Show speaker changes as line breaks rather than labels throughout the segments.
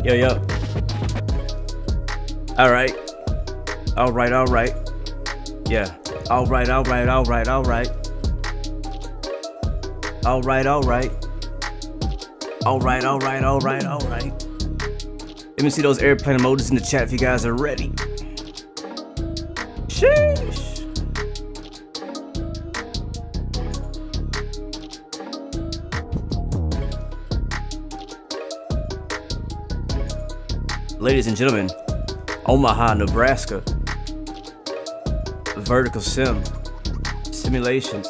Yo, yo. All right. All right, all right. Yeah. All right, all right, all right, all right. All right, all right. All right, all right, all right, all right. Let me see those airplane emojis in the chat if you guys are ready. Sheesh. Ladies and gentlemen, Omaha, Nebraska. Vertical simulations.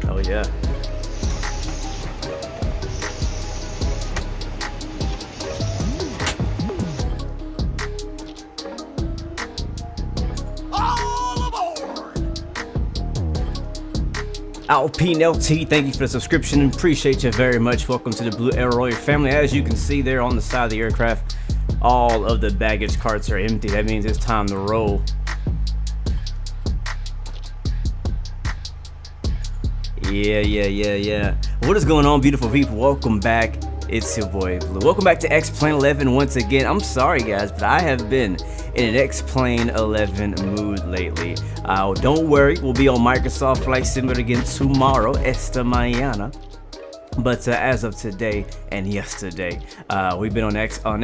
Oh yeah. Alpine LT, thank you for the subscription and appreciate you very much. Welcome to the Blue Arrow family. As you can see there on the side of the aircraft, all of the baggage carts are empty. That means it's time to roll. Yeah. What is going on, beautiful people? Welcome back. It's your boy Blue. Welcome back to X-Plane 11 once again. I'm sorry guys, but I have been in an X-Plane 11 mood lately. Don't worry, we'll be on Microsoft Flight Simulator again tomorrow, esta mañana. But as of today and yesterday, we've been on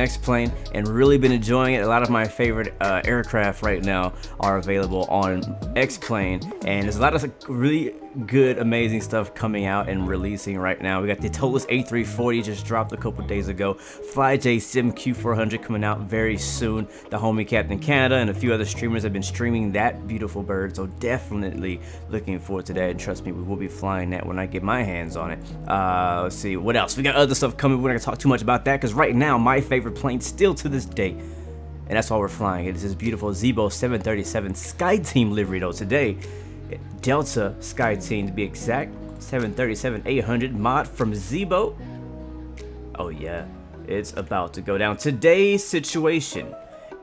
X-Plane and really been enjoying it. A lot of my favorite aircraft right now are available on X-Plane, and there's a lot of really good, amazing stuff coming out and releasing right now. We got the Totus A340 just dropped a couple days ago. FlyJ Sim Q400 coming out very soon. The homie Captain Canada and a few other streamers have been streaming that beautiful bird, so definitely looking forward to that. And trust me, we will be flying that when I get my hands on it. Let's see what else. We got other stuff coming. We're not gonna talk too much about that because right now my favorite plane still to this day, and that's why we're flying it, is this beautiful Zibo 737 Skyteam livery though today. Delta Skyteam to be exact. 737-800 mod from Zibo. Oh yeah, it's about to go down. Today's situation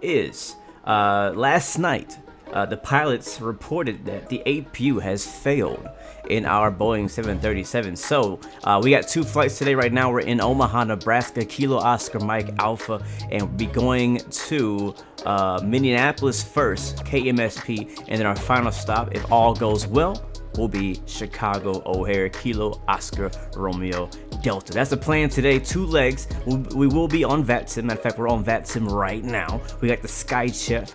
is last night the pilots reported that the APU has failed in our Boeing 737. So we got two flights today. Right now we're in Omaha, Nebraska, Kilo Oscar Mike Alpha, and we'll be going to Minneapolis first, KMSP, and then our final stop, if all goes well, will be Chicago O'Hare, Kilo Oscar Romeo Delta. That's the plan today. 2 legs. We will be on Vatsim. Matter of fact, we're on Vatsim right now. We got the Sky Chef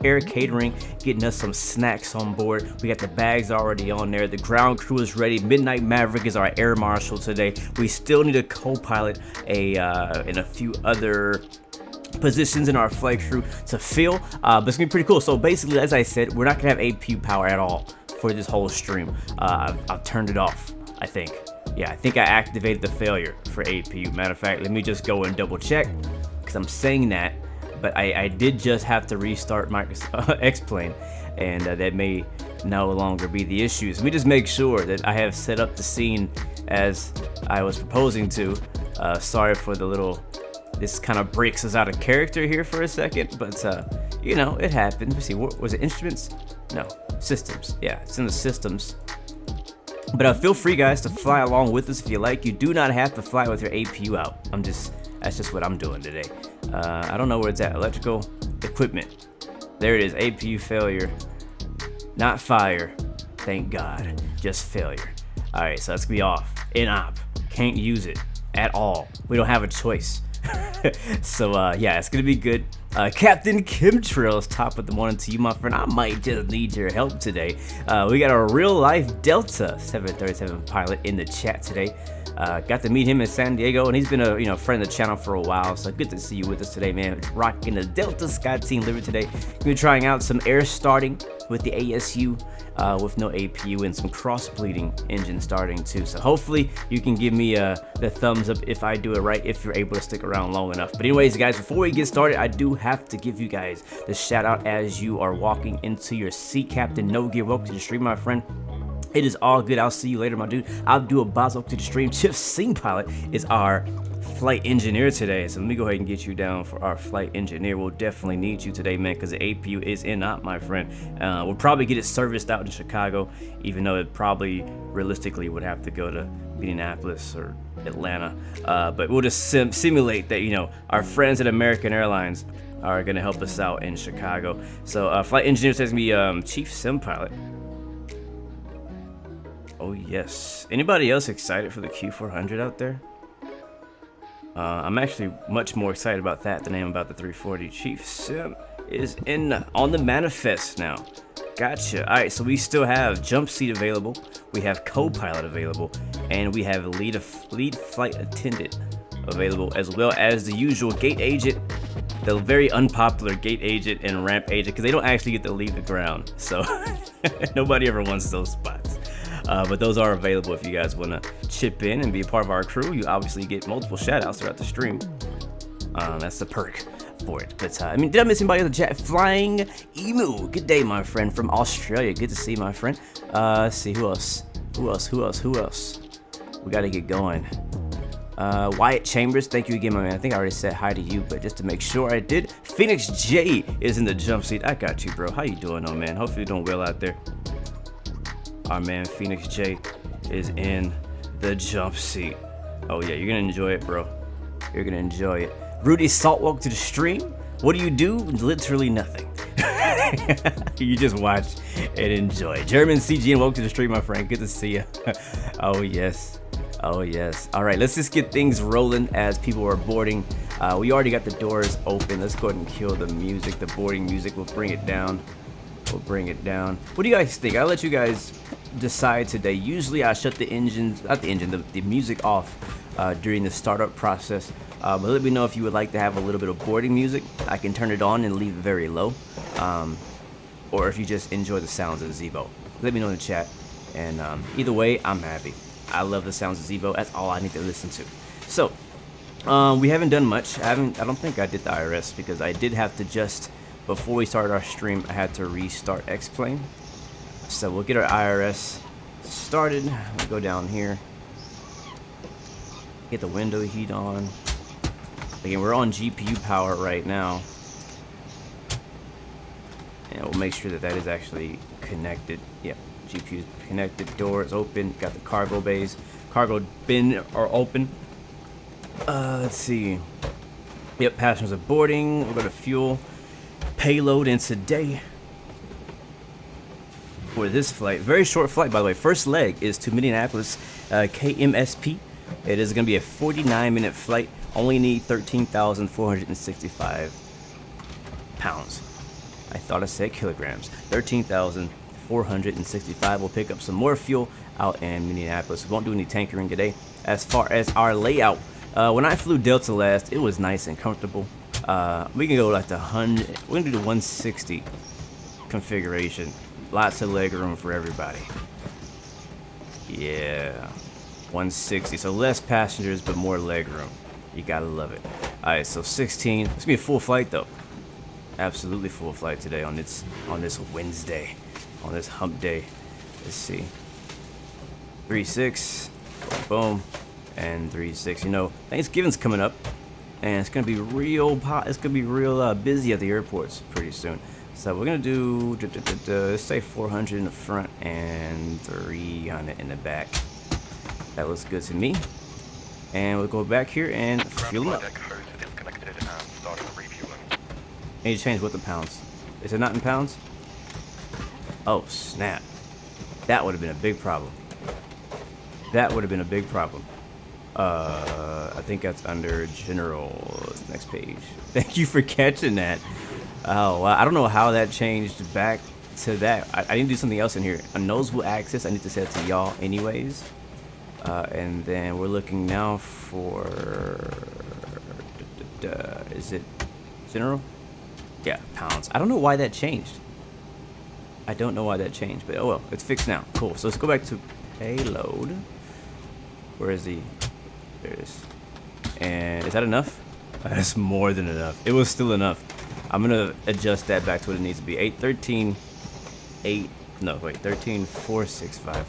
Air Catering getting us some snacks on board. We got the bags already on there. The ground crew is ready. Midnight Maverick is our air marshal today. We still need a co-pilot, and a few other positions in our flight crew to fill, but it's gonna be pretty cool. So basically, as I said, we're not gonna have APU power at all for this whole stream. I've turned it off, I think. Yeah, I think I activated the failure for APU. Matter of fact, let me just go and double check, because I'm saying that, but I did just have to restart Microsoft X-Plane, and that may no longer be the issue. So let me just make sure that I have set up the scene as I was proposing to. Sorry for the little, this kind of breaks us out of character here for a second, but you know, it happened. Let's see, what was it? Instruments? No, systems. Yeah, it's in the systems. But feel free, guys, to fly along with us if you like. You do not have to fly with your APU out. That's just what I'm doing today. I don't know where it's at. Electrical equipment. There it is. APU failure. Not fire. Thank God. Just failure. All right, so that's gonna be off. In-op. Can't use it at all. We don't have a choice. So yeah, it's gonna be good. Captain Chemtrails, top of the morning to you, my friend. I might just need your help today. We got a real life Delta 737 pilot in the chat today. Got to meet him in San Diego, and he's been a friend of the channel for a while. So good to see you with us today, man. Rocking the Delta Skyteam livery today. Gonna be trying out some air starting with the ASU. With no APU and some cross-bleeding engine starting too. So hopefully you can give me the thumbs up if I do it right, if you're able to stick around long enough. But anyways, guys, before we get started, I do have to give you guys the shout out as you are walking into your seat. Captain No Gear, welcome to the stream, my friend. It is all good. I'll see you later, my dude. I'll do a boss up to the stream. Chip Sing Pilot is our flight engineer today. So let me go ahead and get you down for our flight engineer. We'll definitely need you today, man, because the APU is in op, my friend. We'll probably get it serviced out in Chicago, even though it probably realistically would have to go to Minneapolis or Atlanta. But we'll just simulate that, you know, our friends at American Airlines are going to help us out in Chicago. So flight engineer says me Chief Sim Pilot. Oh yes. Anybody else excited for the Q400 out there? I'm actually much more excited about that than I am about the 340. Chief Sim is on the manifest now. Gotcha. All right, so we still have jump seat available, we have co-pilot available, and we have lead flight attendant available, as well as the usual gate agent, the very unpopular gate agent and ramp agent, because they don't actually get to leave the ground. So nobody ever wants those spots. But those are available if you guys want to chip in and be a part of our crew. You obviously get multiple shout outs throughout the stream. That's the perk for it. But I mean, did I miss anybody in the chat? Flying Emu, good day, my friend, from Australia. Good to see you, my friend. Let's see, who else? Who else? We got to get going. Wyatt Chambers, thank you again, my man. I think I already said hi to you, but just to make sure I did. Phoenix J is in the jump seat. I got you, bro. How you doing, though, man? Hopefully you're doing well out there. Our man Phoenix J is in the jump seat. Oh yeah, you're gonna enjoy it, bro. You're gonna enjoy it. Rudy Salt, welcome to the stream. What do? Literally nothing. You just watch and enjoy. German CGN, welcome to the stream, my friend. Good to see you. Oh yes. Oh yes. All right, let's just get things rolling as people are boarding. We already got the doors open. Let's go ahead and kill the music, the boarding music. We'll bring it down. What do you guys think? I'll let you guys decide today. Usually I shut the music off during the startup process. But let me know if you would like to have a little bit of boarding music. I can turn it on and leave it very low. Or if you just enjoy the sounds of Zibo. Let me know in the chat. And either way, I'm happy. I love the sounds of Zibo. That's all I need to listen to. So, we haven't done much. I don't think I did the IRS because I did have to just... Before we started our stream, I had to restart X-Plane. So we'll get our IRS started. We'll go down here. Get the window heat on. Again, we're on GPU power right now. And we'll make sure that that is actually connected. Yep, GPU is connected. Door is open. Got the cargo bays. Cargo bin are open. Let's see. Yep, passengers are boarding. We'll go to fuel. Payload in today for this flight. Very short flight, by the way. First leg is to Minneapolis, KMSP. It is going to be a 49-minute flight. Only need 13,465 pounds. I thought I said kilograms. 13,465. We'll pick up some more fuel out in Minneapolis. We won't do any tankering today. As far as our layout, when I flew Delta last, it was nice and comfortable. We can go like the 100. We're gonna do the 160 configuration. Lots of leg room for everybody. Yeah, 160. So less passengers, but more leg room. You gotta love it. All right, so 16. It's gonna be a full flight though. Absolutely full flight today on this Wednesday, on this hump day. Let's see. 3-6, boom, and 3-6. You know, Thanksgiving's coming up. And it's gonna be real busy at the airports pretty soon. So we're gonna do let's say 400 in the front and 300 in the back. That looks good to me. And we'll go back here and fuel up. I need to change what the pounds. Is it not in pounds? Oh snap! That would have been a big problem. I think that's under general. Next page. Thank you for catching that. Oh, I don't know how that changed back to that. I need to do something else in here. A nosable access. I need to set it to y'all anyways. And then we're looking now for. Is it general? Yeah, pounds. I don't know why that changed. But oh well, it's fixed now. Cool. So let's go back to payload. Where is the? There it is. And is that enough? That's more than enough. It was still enough. I'm gonna adjust that back to what it needs to be. 13,465.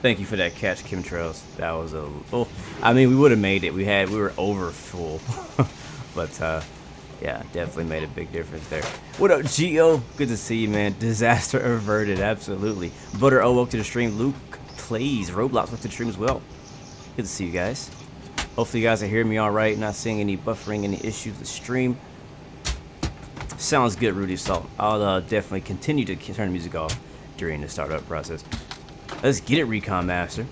Thank you for that catch, chemtrails. That was a... Oh, I mean, we would have made it. We were over full. But, yeah, definitely made a big difference there. What up, Geo? Good to see you, man. Disaster averted, absolutely. Butter, oh, welcome to the stream. Luke plays Roblox, welcome to the stream as well. Good to see you guys. Hopefully you guys are hearing me all right, not seeing any buffering, any issues with the stream. Sounds good, Rudy Salt. I'll definitely continue to turn the music off during the startup process. Let's get it, Recon Master.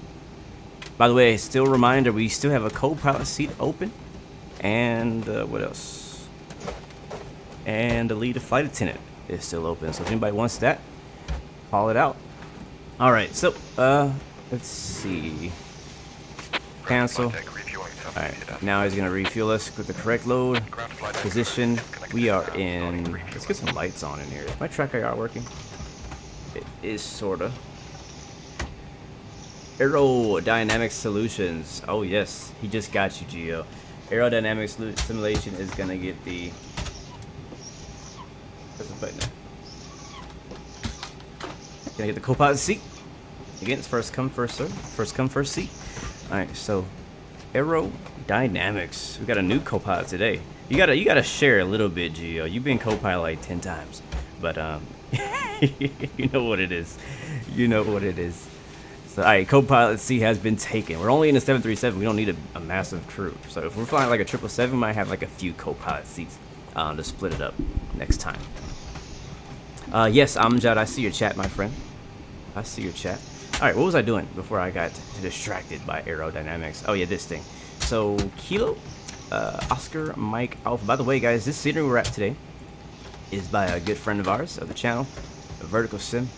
By the way, still a reminder, we still have a co-pilot seat open. And what else? And the lead flight attendant is still open. So if anybody wants that, call it out. All right, so let's see. Cancel. All right, now he's gonna refuel us with the correct load position. We are in. Let's get some lights on in here. Is my track IR working? It is sorta. Aerodynamic Solutions. Oh yes, he just got you, Geo. Aerodynamic simulation is gonna get the. Press the button. Gonna get the co-pilot seat. Again, it's first come, first serve. First come, first seat. All right, so aerodynamics. We got a new co-pilot today. You gotta share a little bit, Geo. You've been co-pilot like 10 times, but you know what it is. You know what it is. So, all right, co-pilot seat has been taken. We're only in a 737. We don't need a massive crew. So if we're flying like a 777, we might have like a few co-pilot seats to split it up next time. Yes, Amjad, I see your chat, my friend. I see your chat. All right, what was I doing before I got distracted by aerodynamics? Oh yeah, this thing. So Kilo, Oscar, Mike, Alpha. By the way, guys, this scenery we're at today is by a good friend of ours of the channel, Vertical Sim.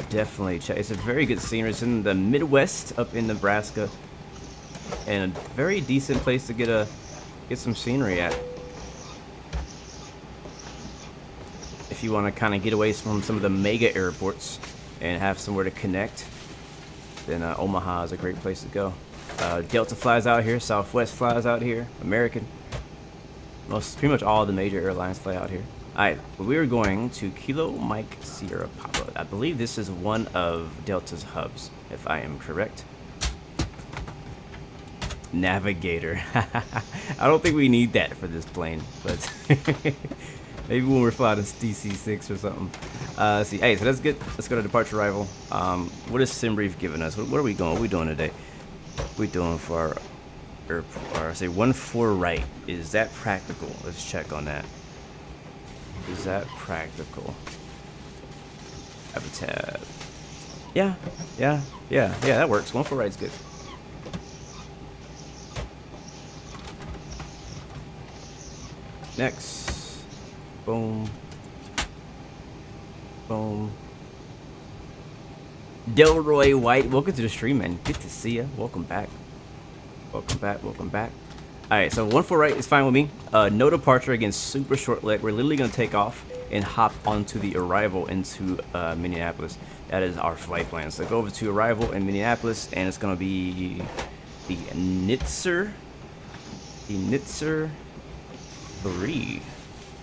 Definitely check. It's a very good scenery. It's in the Midwest, up in Nebraska, and a very decent place to get some scenery at. If you want to kind of get away from some of the mega airports and have somewhere to connect, then Omaha is a great place to go. Delta flies out here, Southwest flies out here, American. Pretty much all the major airlines fly out here. Alright, we're going to Kilo Mike Sierra Papa. I believe this is one of Delta's hubs, if I am correct. Navigator. I don't think we need that for this plane, but maybe when we're flying this DC-6 or something. Let's see. Hey, so that's good. Let's go to departure arrival. What is SimBrief giving us? What are we going? What are we doing today? What are we doing for our airport? Or say 1-4 right. Is that practical? Let's check on that. Is that practical? Habitat. Yeah, that works. 1-4 right's good. Next. Boom. Boom. Delroy White, welcome to the stream, man. Good to see you. Welcome back. Welcome back. Welcome back. All right, so 1-4 right is fine with me. No departure, again, super short leg. We're literally gonna take off and hop onto the arrival into Minneapolis. That is our flight plan. So go over to arrival in Minneapolis, and it's gonna be the Nitzer 3.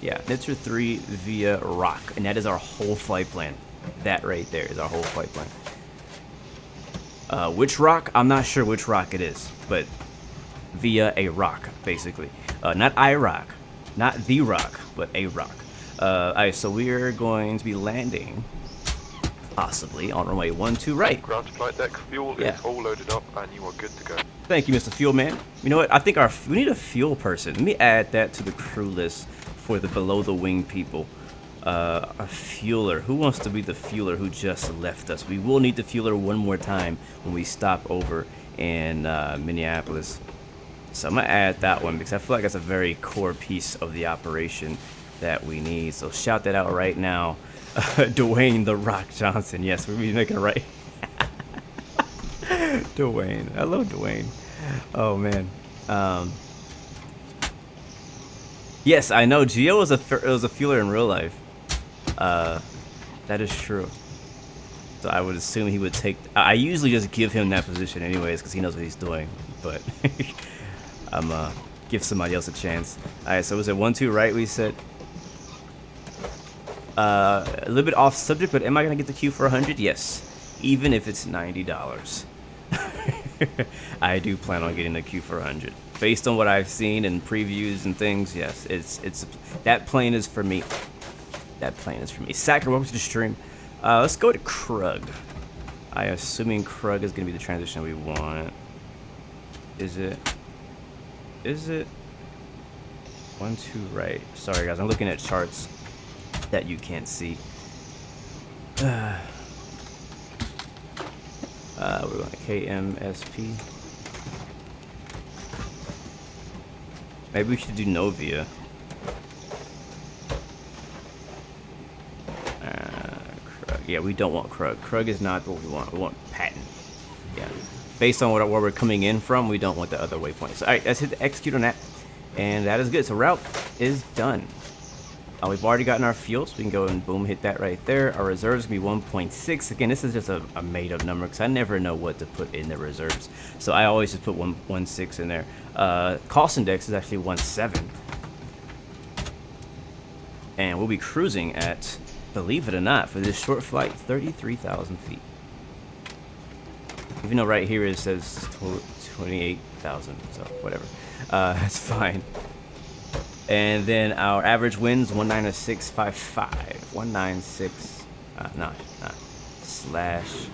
Yeah, Nitzer 3 via ROKKK, and that is our whole flight plan. That right there is our whole flight plan. Which ROKKK? I'm not sure which ROKKK it is, but via a ROKKK, basically. Not IROK, not the ROKKK, but a ROKKK. Alright, so we are going to be landing, possibly, on runway 12 right.
Ground flight deck fuel is all loaded up, and you are good to go.
Thank you, Mr. Fuel Man. You know what? I think we need a fuel person. Let me add that to the crew list for the below the wing people. A fueler. Who wants to be the fueler who just left us? We will need the fueler one more time when we stop over in Minneapolis. So I'm gonna add that one because I feel like that's a very core piece of the operation that we need. So shout that out right now. Dwayne the Rock Johnson. Yes, we'll be making it right. Dwayne. I love Dwayne. Oh man. Yes, I know. Gio was a fueler in real life. That is true. So I would assume he would take. I usually just give him that position anyways because he knows what he's doing. But I'm give somebody else a chance. All right. So was it 1-2 right? We said. A little bit off subject, but am I gonna get the queue for 100? Yes. even if it's $90. I do plan on getting the Q400. Based on what I've seen in previews and things, yes, it's that plane is for me. That plane is for me. Sacker, welcome to the stream. Let's go to Krug. I assuming Krug is gonna be the transition we want. Is it? Is it? 1, 2, right. Sorry guys, I'm looking at charts that you can't see. We're going to KMSP. Maybe we should do Novia. Krug. Yeah, we don't want Krug. Krug is not what we want. We want Patton. Yeah. Based on where we're coming in from, we don't want the other waypoints. So, all right, let's hit the execute on that. And that is good. So route is done. We've already gotten our fuel, so we can go and boom, hit that right there. Our reserves can be 1.6. Again, this is just a made-up number because I never know what to put in the reserves. So I always just put 1.6 in there. Cost index is actually 1.7. And we'll be cruising at, believe it or not, for this short flight, 33,000 feet. Even though right here it says 28,000, so whatever. That's fine. And then our average winds 196.55. 196. Slash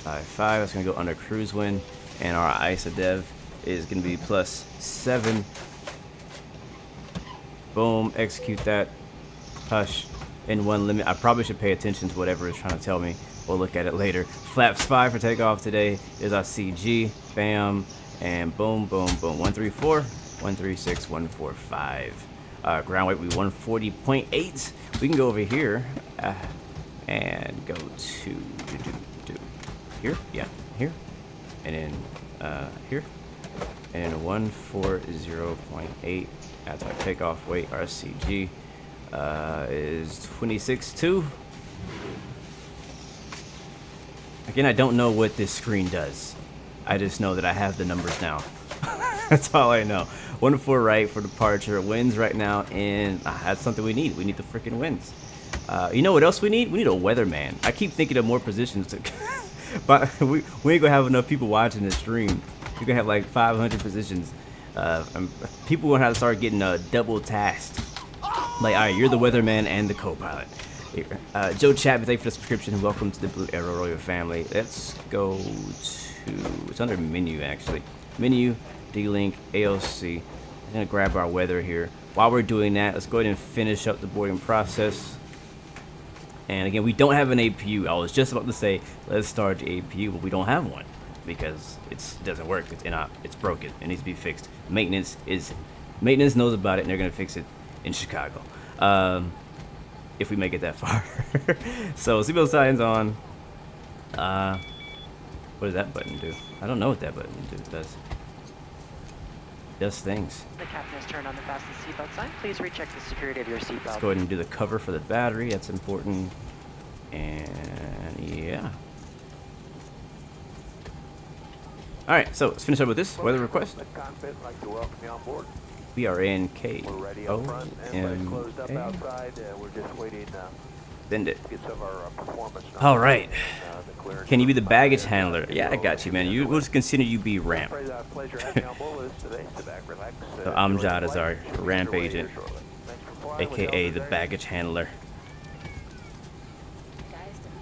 55. That's gonna go under cruise wind, and our ISA dev is gonna be +7. Boom. Execute that. Hush. In one limit. I probably should pay attention to whatever it's trying to tell me. We'll look at it later. Flaps 5 for takeoff today. Is our CG. Bam. And boom, boom, boom. 134, 136, 145. Ground weight will be 140.8. We can go over here and go to here. Yeah, here. And then here. And then 140.8. That's our takeoff weight. Our CG is 26.2. Again, I don't know what this screen does. I just know that I have the numbers now. That's all I know. 1-4 right for departure. Winds right now, and that's something we need. We need the freaking winds. You know what else we need? We need a weatherman. I keep thinking of more positions to but we ain't gonna have enough people watching this stream. We're gonna have like 500 positions. People gonna have to start getting double tasked. Like, all right, you're the weatherman and the co-pilot. Joe Chapman, thank you for the subscription. Welcome to the Blue Arrow Royal family. Let's go to, it's under menu actually. Menu, D-Link, AOC. I'm gonna grab our weather here. While we're doing that, let's go ahead and finish up the boarding process. And again, we don't have an APU. I was just about to say, let's start the APU, but we don't have one because it doesn't work. It's inop. It's broken. It needs to be fixed. Maintenance knows about it, and they're gonna fix it in Chicago. If we make it that far. So seatbelt signs on. What does that button do? I don't know what that button does things.
The captain has turned on the fasten seatbelt sign. Please recheck the security of your seatbelt.
Let's go ahead and do the cover for the battery. That's important. And yeah. All right, so let's finish up with this weather request.
Like to welcome you on board.
We are in KOMA.
We're ready up front. Everybody's closed up outside. We're just waiting
Send it.
to get some of our performance.
All right. Can you be the baggage handler? Yeah, I got you, man. We'll just consider you be ramp. So Amjad is our ramp agent, aka the baggage handler.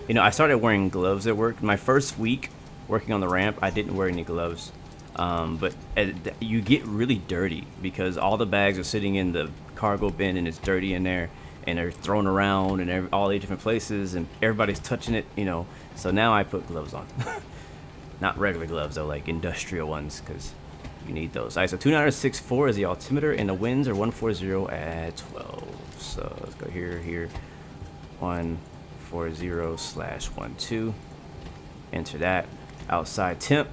You know, I started wearing gloves at work. My first week working on the ramp, I didn't wear any gloves. But you get really dirty because all the bags are sitting in the cargo bin and it's dirty in there, and they're thrown around and all the different places, and everybody's touching it, you know. So now I put gloves on. Not regular gloves though, like industrial ones, because you need those. All right, so 2964 is the altimeter, and the winds are 140 at 12. So let's go here, 140/12. Enter that. Outside temp.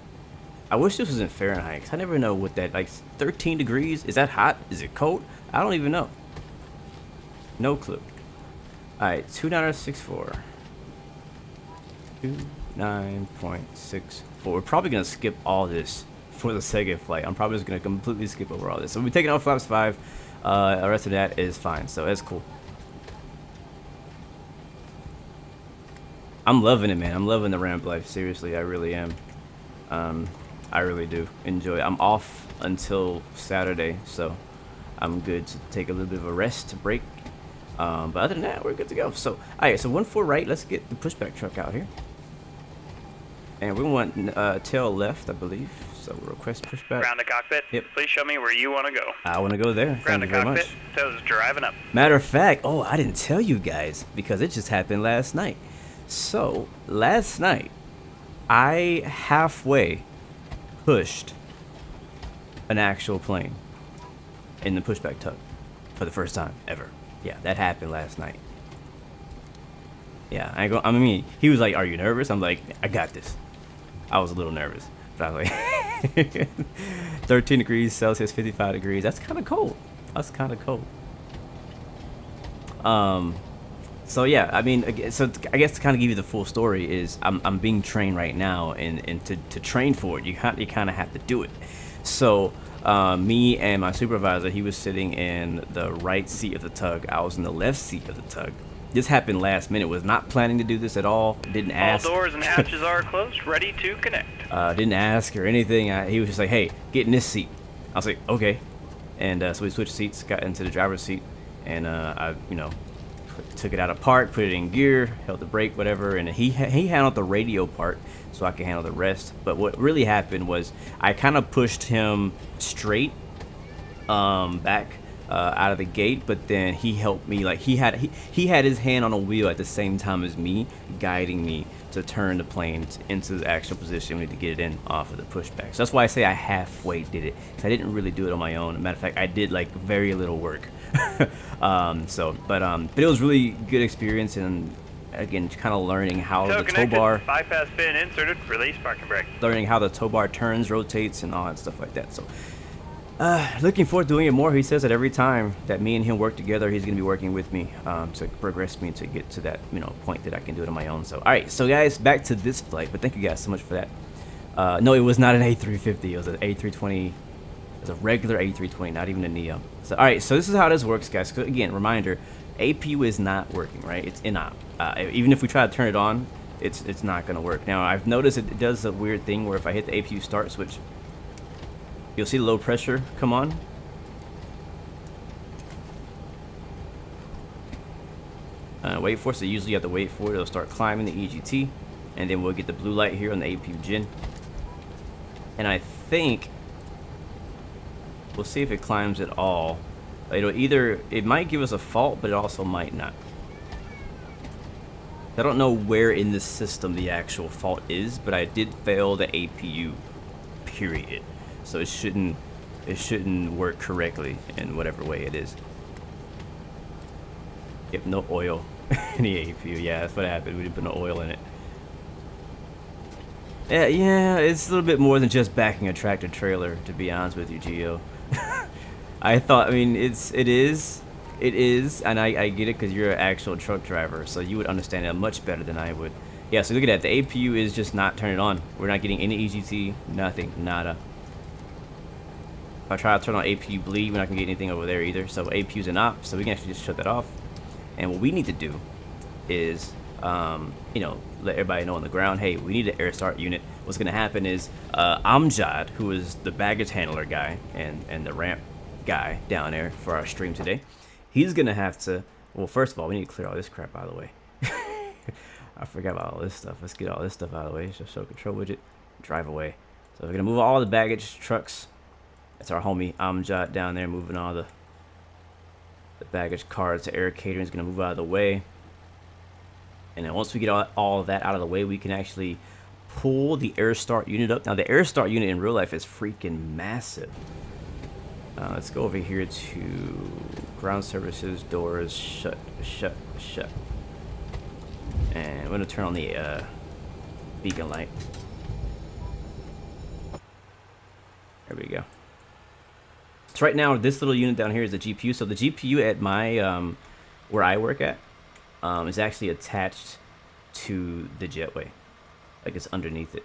I wish this was in Fahrenheit, because I never know what that, like 13 degrees, is that hot? Is it cold? I don't even know. No clue. Alright, 2964. 29.64. We're probably going to skip all this for the second flight. I'm probably just going to completely skip over all this. So we'll be taking out flaps 5. The rest of that is fine, so that's cool. I'm loving it, man. I'm loving the ramp life. Seriously, I really am. I really do enjoy it. I'm off until Saturday, so I'm good to take a little bit of a rest break. But other than that, we're good to go. So, all right, so 1-4 right. Let's get the pushback truck out here. And we want tail left, I believe. So request pushback.
Ground to cockpit.
Yep.
Please show me where you want to go.
I want to go there.
Ground
Thank you
to
very
cockpit.
much.
Toes driving up.
Matter of fact, oh, I didn't tell you guys because it just happened last night. So last night, I halfway pushed an actual plane in the pushback tug for the first time ever. Yeah, that happened last night. Yeah, I mean, he was like, "Are you nervous?" I'm like, "I got this." I was a little nervous, but I was like, 13 degrees Celsius, 55 degrees. That's kind of cold. That's kind of cold. So yeah, I mean, so I guess to kind of give you the full story is I'm being trained right now, and to train for it, you kind of have to do it. So me and my supervisor, he was sitting in the right seat of the tug. I was in the left seat of the tug. This happened last minute. Was not planning to do this at all. Didn't ask.
All doors and hatches are closed, ready to connect.
Didn't ask or anything. He was just like, "Hey, get in this seat." I was like, "Okay," and so we switched seats, got into the driver's seat, and I, took it out of park, put it in gear, held the brake, whatever, and he handled the radio part, so I could handle the rest. But what really happened was I kind of pushed him straight back out of the gate, but then he helped me. Like he had his hand on a wheel at the same time as me, guiding me to turn the plane into the actual position we need to get it in off of the pushback. So that's why I say I halfway did it, because I didn't really do it on my own. As a matter of fact, I did like very little work. But it was really good experience, and again, kind of learning how the tow bar,
bypass pin inserted, release parking brake.
Learning how the tow bar turns, rotates, and all that stuff like that. So looking forward to doing it more. He says that every time that me and him work together, he's going to be working with me to progress me to get to that point that I can do it on my own. So all right, so guys, back to this flight. But thank you guys so much for that. No, it was not an A350. It was an A320. It was a regular A320, not even a Neo. So all right, so this is how this works, guys. So, again, reminder: APU is not working, right? It's in-op. Even if we try to turn it on, it's not going to work. Now I've noticed it does a weird thing where if I hit the APU start switch, you'll see the low pressure come on. Wait for it. So usually you have to wait for it. It'll start climbing the EGT, and then we'll get the blue light here on the APU gen. And I think we'll see if it climbs at all. It might give us a fault, but it also might not. I don't know where in the system the actual fault is, but I did fail the APU, period. So it shouldn't work correctly in whatever way it is. Yep, no oil in the APU. Yeah, that's what happened. We didn't put no oil in it. Yeah, it's a little bit more than just backing a tractor trailer, to be honest with you, Gio. I mean, it is, and I get it because you're an actual truck driver, so you would understand it much better than I would. Yeah, so look at that. The APU is just not turning on. We're not getting any EGT, nothing, nada. If I try to turn on APU bleed, we're not gonna get anything over there either. So APU's an op, so we can actually just shut that off. And what we need to do is, let everybody know on the ground, hey, we need an air start unit. What's gonna happen is Amjad, who is the baggage handler guy and the ramp guy down there for our stream today, he's gonna have to, well, first of all, we need to clear all this crap out of the way. I forgot about all this stuff. Let's get all this stuff out of the way. Just show control widget, drive away. So we're gonna move all the baggage trucks. That's our homie Amjad down there moving all the baggage cards. The air catering is gonna move out of the way. And then once we get all of that out of the way, we can actually pull the air start unit up. Now the air start unit in real life is freaking massive. Let's go over here to ground services, doors, shut. And we're gonna turn on the beacon light. There we go. So right now, this little unit down here is the GPU. So the GPU at my where I work at is actually attached to the jetway, like it's underneath it.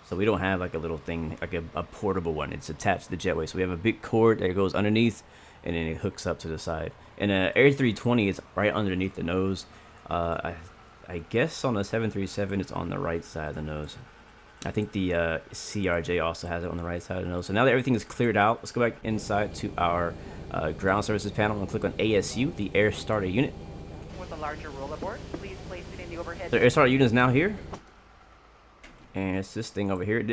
So we don't have like a little thing, like a portable one. It's attached to the jetway. So we have a big cord that goes underneath, and then it hooks up to the side. And an Air 320 is right underneath the nose. I I guess on the 737 it's on the right side of the nose. I think the CRJ also has it on the right side of the nose. So now that everything is cleared out, let's go back inside to our ground services panel and click on ASU, the air starter unit.
With a larger rollerboard, please place it in the overhead.
The air starter unit is now here. And it's this thing over here.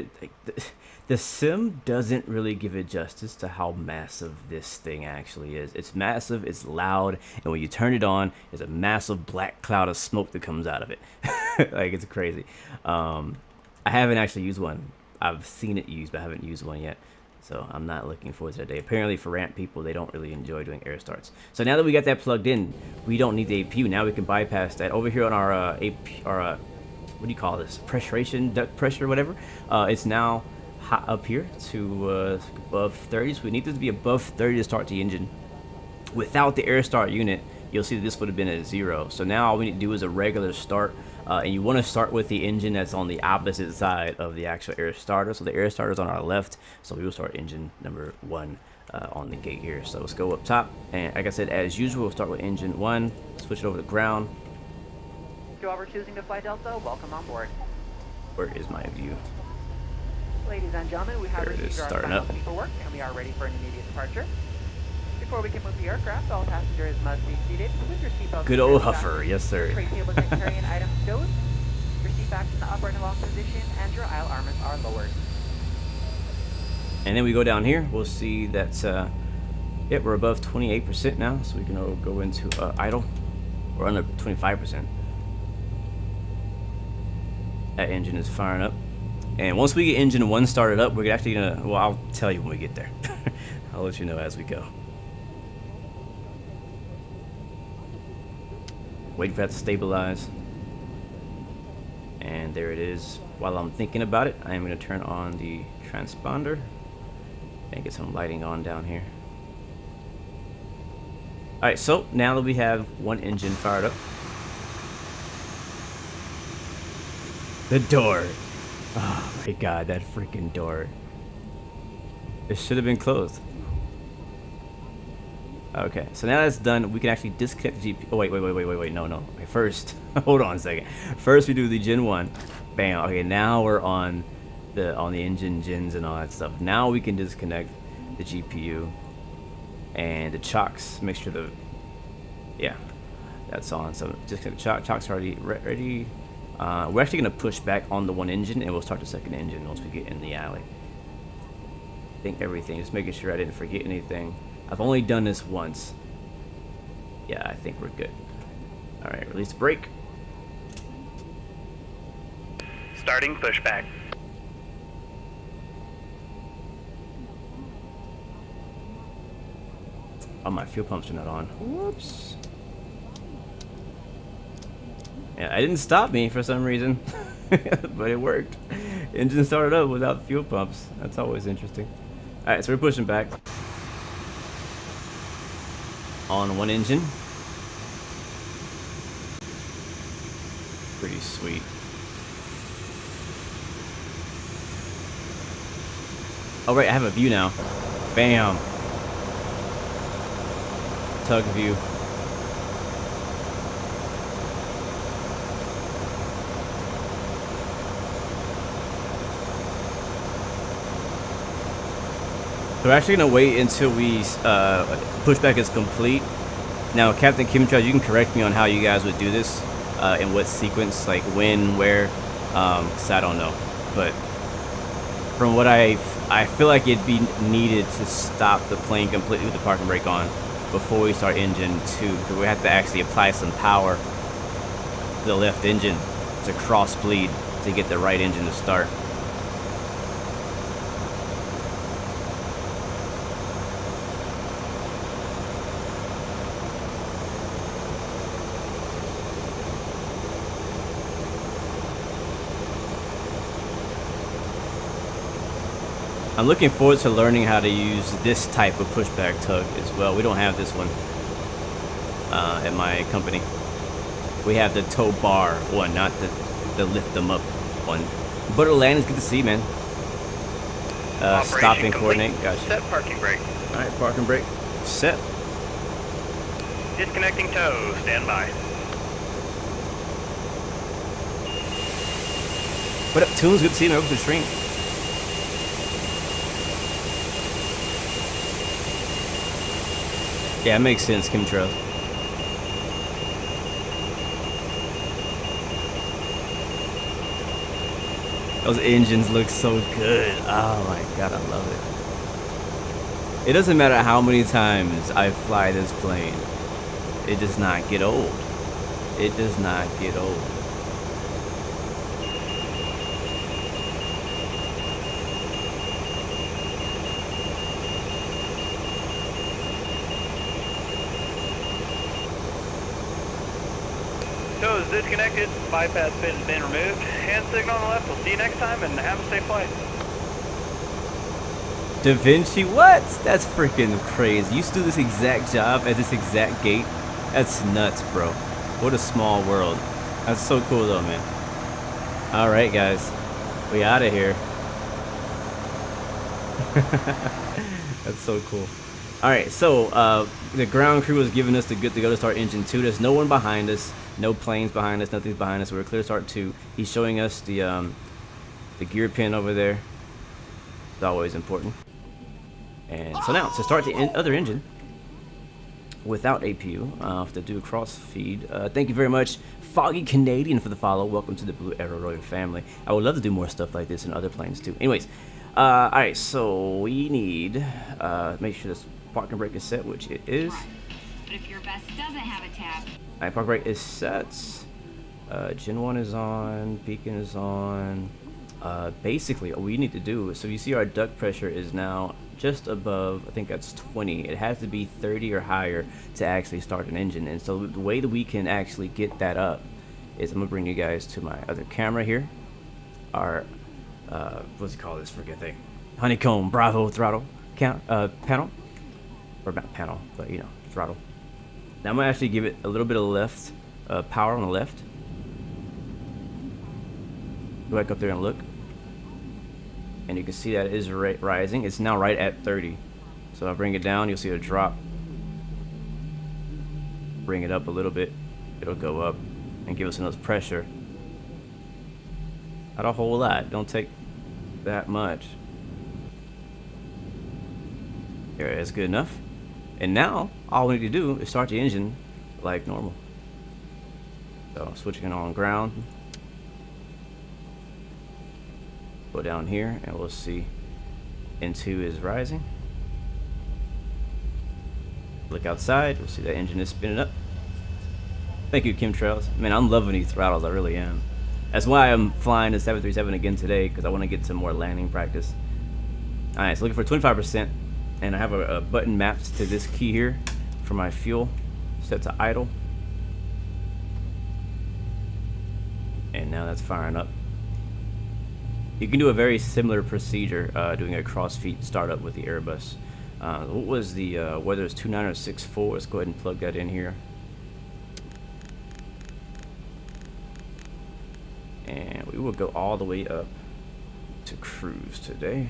The sim doesn't really give it justice to how massive this thing actually is. It's massive, it's loud, and when you turn it on, there's a massive black cloud of smoke that comes out of it. Like, it's crazy. I haven't actually used one. I've seen it used, but I haven't used one yet. So I'm not looking forward to that day. Apparently for ramp people, they don't really enjoy doing air starts. So now that we got that plugged in, we don't need the APU. Now we can bypass that. Over here on our what do you call this? Pressuration, duct pressure, whatever. It's now hot up here to above 30. So we need this to be above 30 to start the engine. Without the air start unit, you'll see that this would have been at 0. So now all we need to do is a regular start. And you want to start with the engine that's on the opposite side of the actual air starter. So the air starter is on our left. So we will start engine number 1 on the gate here. So let's go up top. And like I said, as usual, we'll start with engine 1. Switch it over to ground.
Driver choosing to fly Delta, welcome on board.
Where is my view?
Ladies and gentlemen, we have
There it
received
is,
our
starting
final
up.
paperwork and we are ready for an immediate departure. Before we can move the aircraft, all passengers must be seated with your seatbelts.
Good old Huffer, yes sir.
Tray tables and carrying items stowed. Your seat backs in the upright and long position, and your aisle armors are lowered.
And then we go down here, we'll see that yeah, we're above 28% now, so we can go into idle. We're under 25%. That engine is firing up. And once we get engine 1 started up, we're actually gonna, well, I'll tell you when we get there. I'll let you know as we go. Wait for that to stabilize. And there it is. While I'm thinking about it, I am going to turn on the transponder and get some lighting on down here. Alright, so now that we have one engine fired up. The door. Oh my god, that freaking door. It should have been closed. Okay, so now that's done, we can actually disconnect the GPU. Oh, wait, no. Okay, first, hold on a second. First, we do the Gen 1. Bam. Okay, now we're on the engine gens and all that stuff. Now we can disconnect the GPU and the chocks. Make sure yeah, that's on. So disconnect the chocks already ready. We're actually gonna push back on the one engine, and we'll start the second engine once we get in the alley. I think everything. Just making sure I didn't forget anything. I've only done this once. Yeah, I think we're good. Alright, release the brake.
Starting pushback.
Oh, my fuel pumps are not on. Whoops. Yeah, it didn't stop me for some reason. But it worked. Engine started up without fuel pumps. That's always interesting. Alright, so we're pushing back. On one engine. Pretty sweet. Oh right, I have a view now. Bam. Tug view. So we're actually gonna wait until we pushback is complete. Now, Captain Chemtrails, you can correct me on how you guys would do this, in what sequence, like when, where, because I don't know. But from what I feel like it'd be needed to stop the plane completely with the parking brake on before we start engine 2, because we have to actually apply some power to the left engine to cross bleed to get the right engine to start. I'm looking forward to learning how to use this type of pushback tug as well. We don't have this one at my company. We have the tow bar one, not the lift them up one. But land is good to see, man. Stop and coordinate. Gotcha.
Set parking brake.
All right, parking brake. Set.
Disconnecting tow. Stand by.
What up, Tunes? Good to see you. Welcome to the stream. Yeah, it makes sense, chemtrails. Those engines look so good. Oh my god, I love it. It doesn't matter how many times I fly this plane, it does not get old. It does not get old.
Show is disconnected, bypass pin has been removed. Hand signal on the left, we'll see you next time and have a safe flight.
Da Vinci, what? That's freaking crazy. You used to do this exact job at this exact gate? That's nuts, bro. What a small world. That's so cool though, man. Alright guys, we out of here. That's so cool. Alright, so the ground crew was giving us the good to go to start engine 2. There's no one behind us. No planes behind us, nothing's behind us. We're clear to start 2. He's showing us the gear pin over there. It's always important. And so now, to start the other engine without APU, I'll have to do a cross feed. Thank you very much, Foggy Canadian, for the follow. Welcome to the Blue Arrow Royal family. I would love to do more stuff like this in other planes too. Anyways, alright, so we need make sure this parking brake is set, which it is.
But if your vest doesn't have a tab.
Alright, park brake is set. Gen 1 is on, beacon is on. Basically, all we need to do, so you see our duct pressure is now just above, I think that's 20. It has to be 30 or higher to actually start an engine. And so the way that we can actually get that up is, I'm going to bring you guys to my other camera here. Our, what's it called, this freaking thing? Honeycomb Bravo throttle panel. Or not panel, but you know, throttle. Now I'm going to actually give it a little bit of left power on the left. Go back up there and look. And you can see that it is rising. It's now right at 30. So I'll bring it down, you'll see a drop. Bring it up a little bit, it'll go up and give us enough pressure. Not a whole lot, don't take that much. There, that's good enough. And now, all we need to do is start the engine like normal. So, switching it on ground. Go down here, and we'll see N2 is rising. Look outside, we'll see that engine is spinning up. Thank you, chemtrails. Man, I'm loving these throttles, I really am. That's why I'm flying the 737 again today, because I want to get some more landing practice. Alright, so looking for 25%. And I have a button mapped to this key here for my fuel, set to idle. And now that's firing up. You can do a very similar procedure doing a cross-feed startup with the Airbus. What was the, whether it's 29 or 64, let's go ahead and plug that in here. And we will go all the way up to cruise today.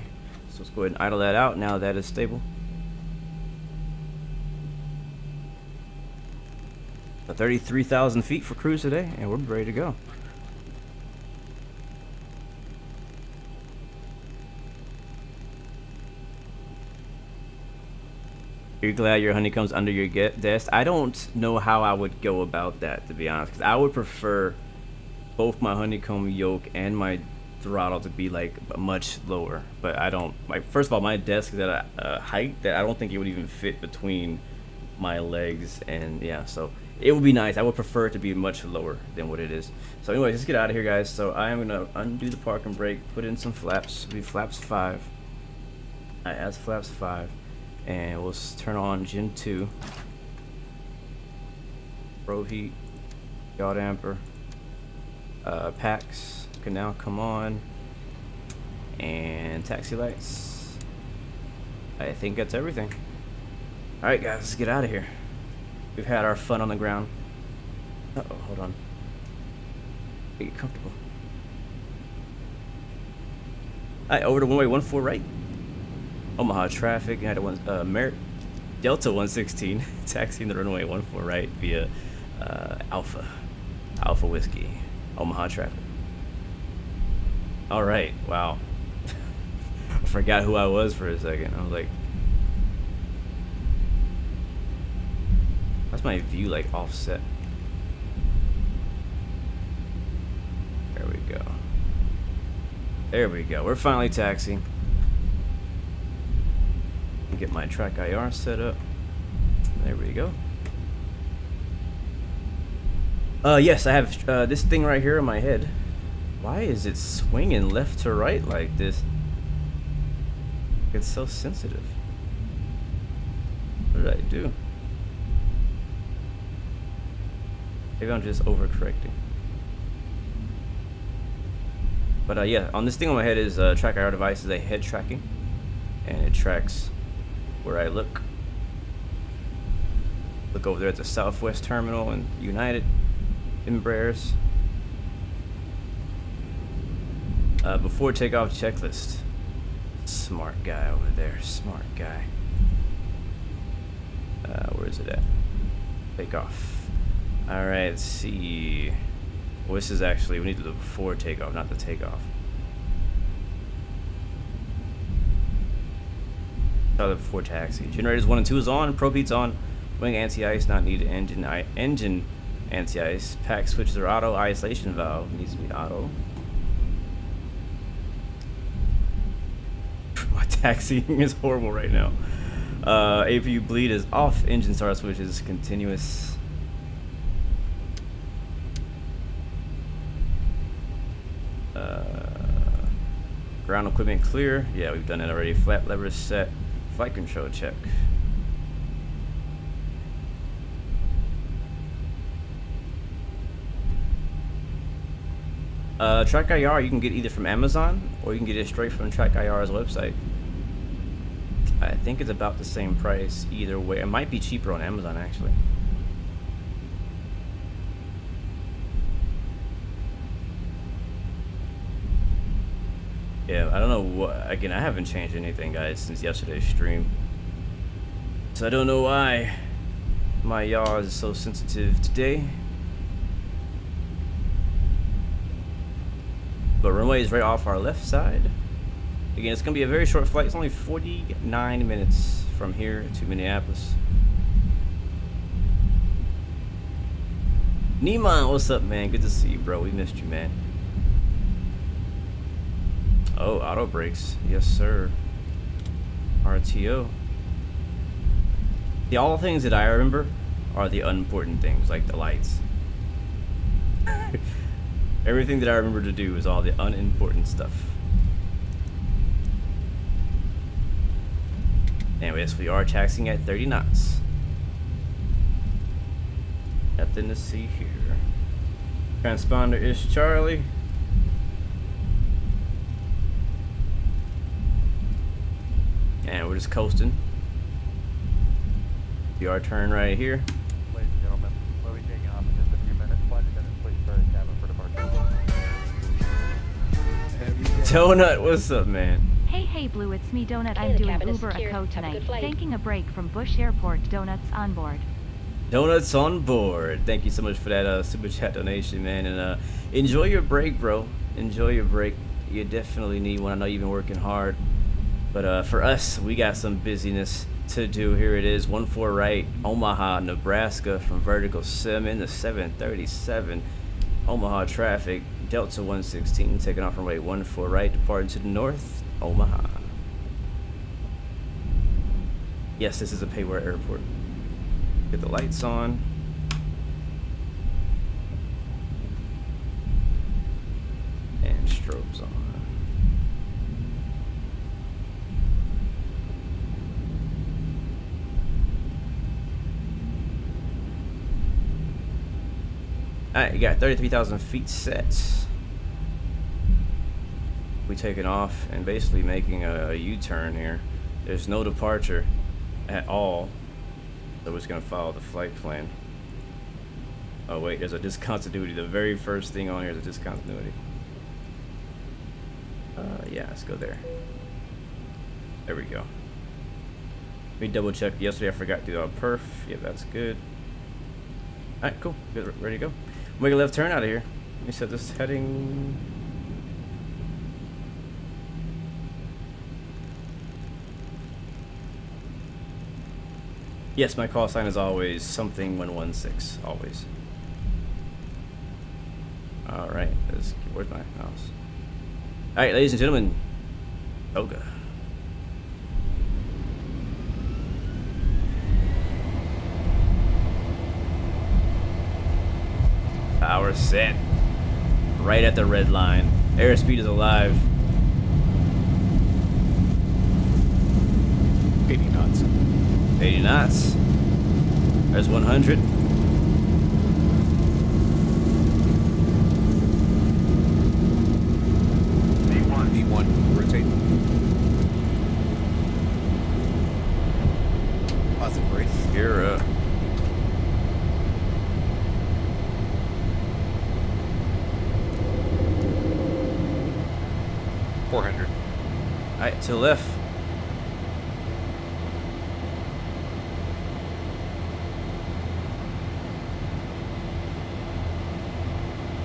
So let's go ahead and idle that out now that is stable. So 33,000 feet for cruise today, and we're ready to go. You're glad your honeycomb's under your desk? I don't know how I would go about that, to be honest, because I would prefer both my honeycomb yoke and my throttle to be like much lower, but I don't like. First of all, my desk is at a height that I don't think it would even fit between my legs, and yeah, so it would be nice. I would prefer it to be much lower than what it is. So anyways, let's get out of here, guys. So I am gonna undo the parking brake, put in some flaps. It'll be flaps 5. I add flaps 5, and we'll turn on Gen 2. Pro heat, yaw damper, packs can now come on, and taxi lights. I think that's everything. Alright guys, let's get out of here. We've had our fun on the ground. Uh-oh, hold on. Get comfortable. Alright, over to runway 14 right. Omaha traffic, had a Merit Delta 116 taxiing the runway 14 right via Alpha Whiskey. Omaha traffic. All right. Wow. I forgot who I was for a second. I was like, that's my view like offset. There we go. There we go. We're finally taxiing. Get my track IR set up. There we go. Yes, I have this thing right here in my head. Why is it swinging left to right like this? It's so sensitive. What did I do? Maybe I'm just overcorrecting. But yeah, on this thing on my head is track IR device is a head tracking, and it tracks where I look. Look over there at the Southwest Terminal and United Embraers. Before takeoff checklist. Smart guy over there, smart guy. Where is it at? Takeoff. Alright, let's see. Well, this is actually, we need to do the before takeoff, not the takeoff. The before taxi. Generators 1 and 2 is on, probe heat's on, wing anti-ice not needed, engine anti-ice, pack switches are auto, isolation valve needs to be auto. My taxiing is horrible right now. APU bleed is off, engine start switch is continuous. Ground equipment clear. Yeah, we've done it already. Flat levers set. Flight control check. Track IR you can get either from Amazon or you can get it straight from Track IR's website. I think it's about the same price either way. It might be cheaper on Amazon actually. Yeah, I don't know what, again, I haven't changed anything, guys, since yesterday's stream. So I don't know why my yaw is so sensitive today. But runway is right off our left side. Again, it's going to be a very short flight. It's only 49 minutes from here to Minneapolis. Neiman, what's up, man? Good to see you, bro. We missed you, man. Oh, auto brakes. Yes, sir. RTO. The all things that I remember are the unimportant things, like the lights. Everything that I remember to do is all the unimportant stuff. Anyways, we are taxiing at 30 knots. Nothing to see here. Transponder is Charlie. And we're just coasting. PR turn right here.
Ladies and gentlemen, we'll be taking off in just a few minutes. Flight attendants, please start a cabin for departure.
Donut, what's up, man?
Hey Blue, it's me Donut. I'm doing Uber Echo tonight. Taking a break from Bush Airport. Donuts on board.
Donuts on board. Thank you so much for that super chat donation, man. And enjoy your break, bro. Enjoy your break. You definitely need one. I know you've been working hard. But for us, we got some busyness to do. Here it is, 14 right, Omaha, Nebraska, from vertical sim in the 737. Omaha traffic, Delta 116, taking off runway 14 right, departing to the north, Omaha. Yes, this is a Payware airport. Get the lights on. And strobes on. Alright, you got 33,000 feet set. We taking off and basically making a U-turn here. There's no departure at all. So we're just gonna follow the flight plan. Oh wait, there's a discontinuity. The very first thing on here is a discontinuity. Yeah, let's go there. There we go. Let me double check. Yesterday I forgot to do a perf. Yeah, that's good. Alright, cool. Good, ready to go. Make a left turn out of here. Let me set this heading. Yes, my call sign is always something 116, always. All right, where's my mouse? All right, ladies and gentlemen, Yoga. Power set. Right at the red line. Airspeed is alive.
80 knots.
80 knots. There's 100.
V1, rotate. Positive brace.
You're up. Alright, to the left.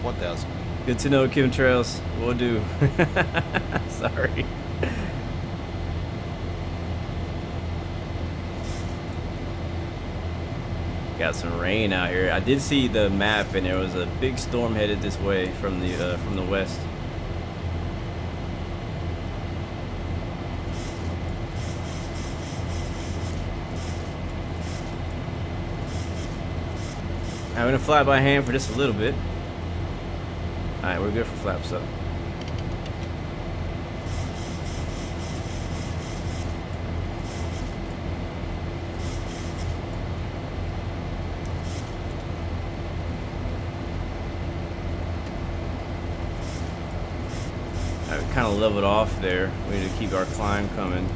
$1,000.
Good to know, chemtrails. Will do. Sorry. Got some rain out here. I did see the map, and there was a big storm headed this way from the west. I'm gonna fly by hand for just a little bit. Alright, we're good for flaps up. Alright, we kind of leveled off there. We need to keep our climb coming.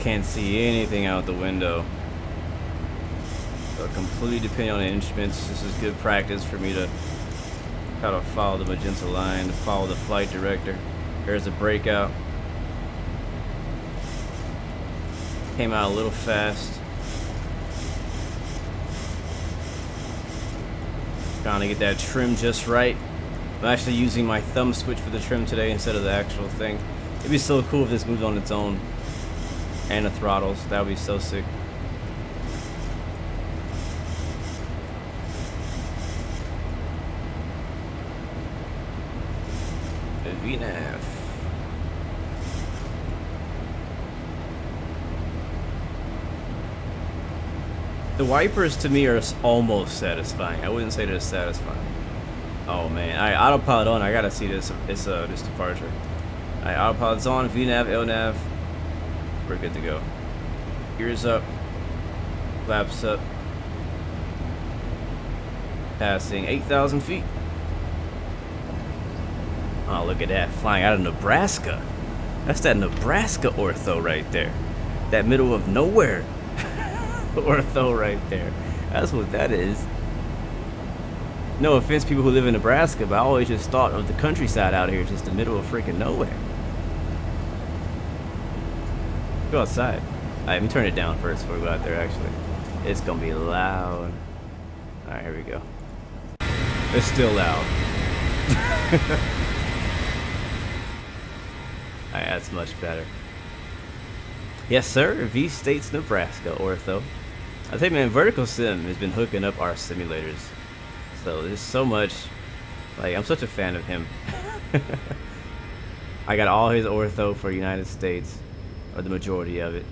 Can't see anything out the window. So completely depending on the instruments. This is good practice for me to kind of follow the magenta line, to follow the flight director. There's a breakout. Came out a little fast. Trying to get that trim just right. I'm actually using my thumb switch for the trim today instead of the actual thing. It'd be so cool if this moved on its own. And the throttles, that would be so sick. VNAV. The wipers to me are almost satisfying. I wouldn't say they're satisfying. Oh man, alright, autopilot on. I gotta see this. It's this departure. Alright, autopilot's on. VNAV, LNAV. We're good to go. Gears up. Flaps up. Passing 8,000 feet. Oh, look at that. Flying out of Nebraska. That's that Nebraska ortho right there. That middle of nowhere ortho right there. That's what that is. No offense, people who live in Nebraska, but I always just thought of the countryside out here, just the middle of freaking nowhere. Go outside. Alright, let me turn it down first before we go out there, actually. It's gonna be loud. Alright, here we go. It's still loud. Alright, that's much better. Yes, sir. V States, Nebraska, ortho. I think, man, Vertical Sim has been hooking up our simulators. So there's so much. Like, I'm such a fan of him. I got all his ortho for United States. Or the majority of it.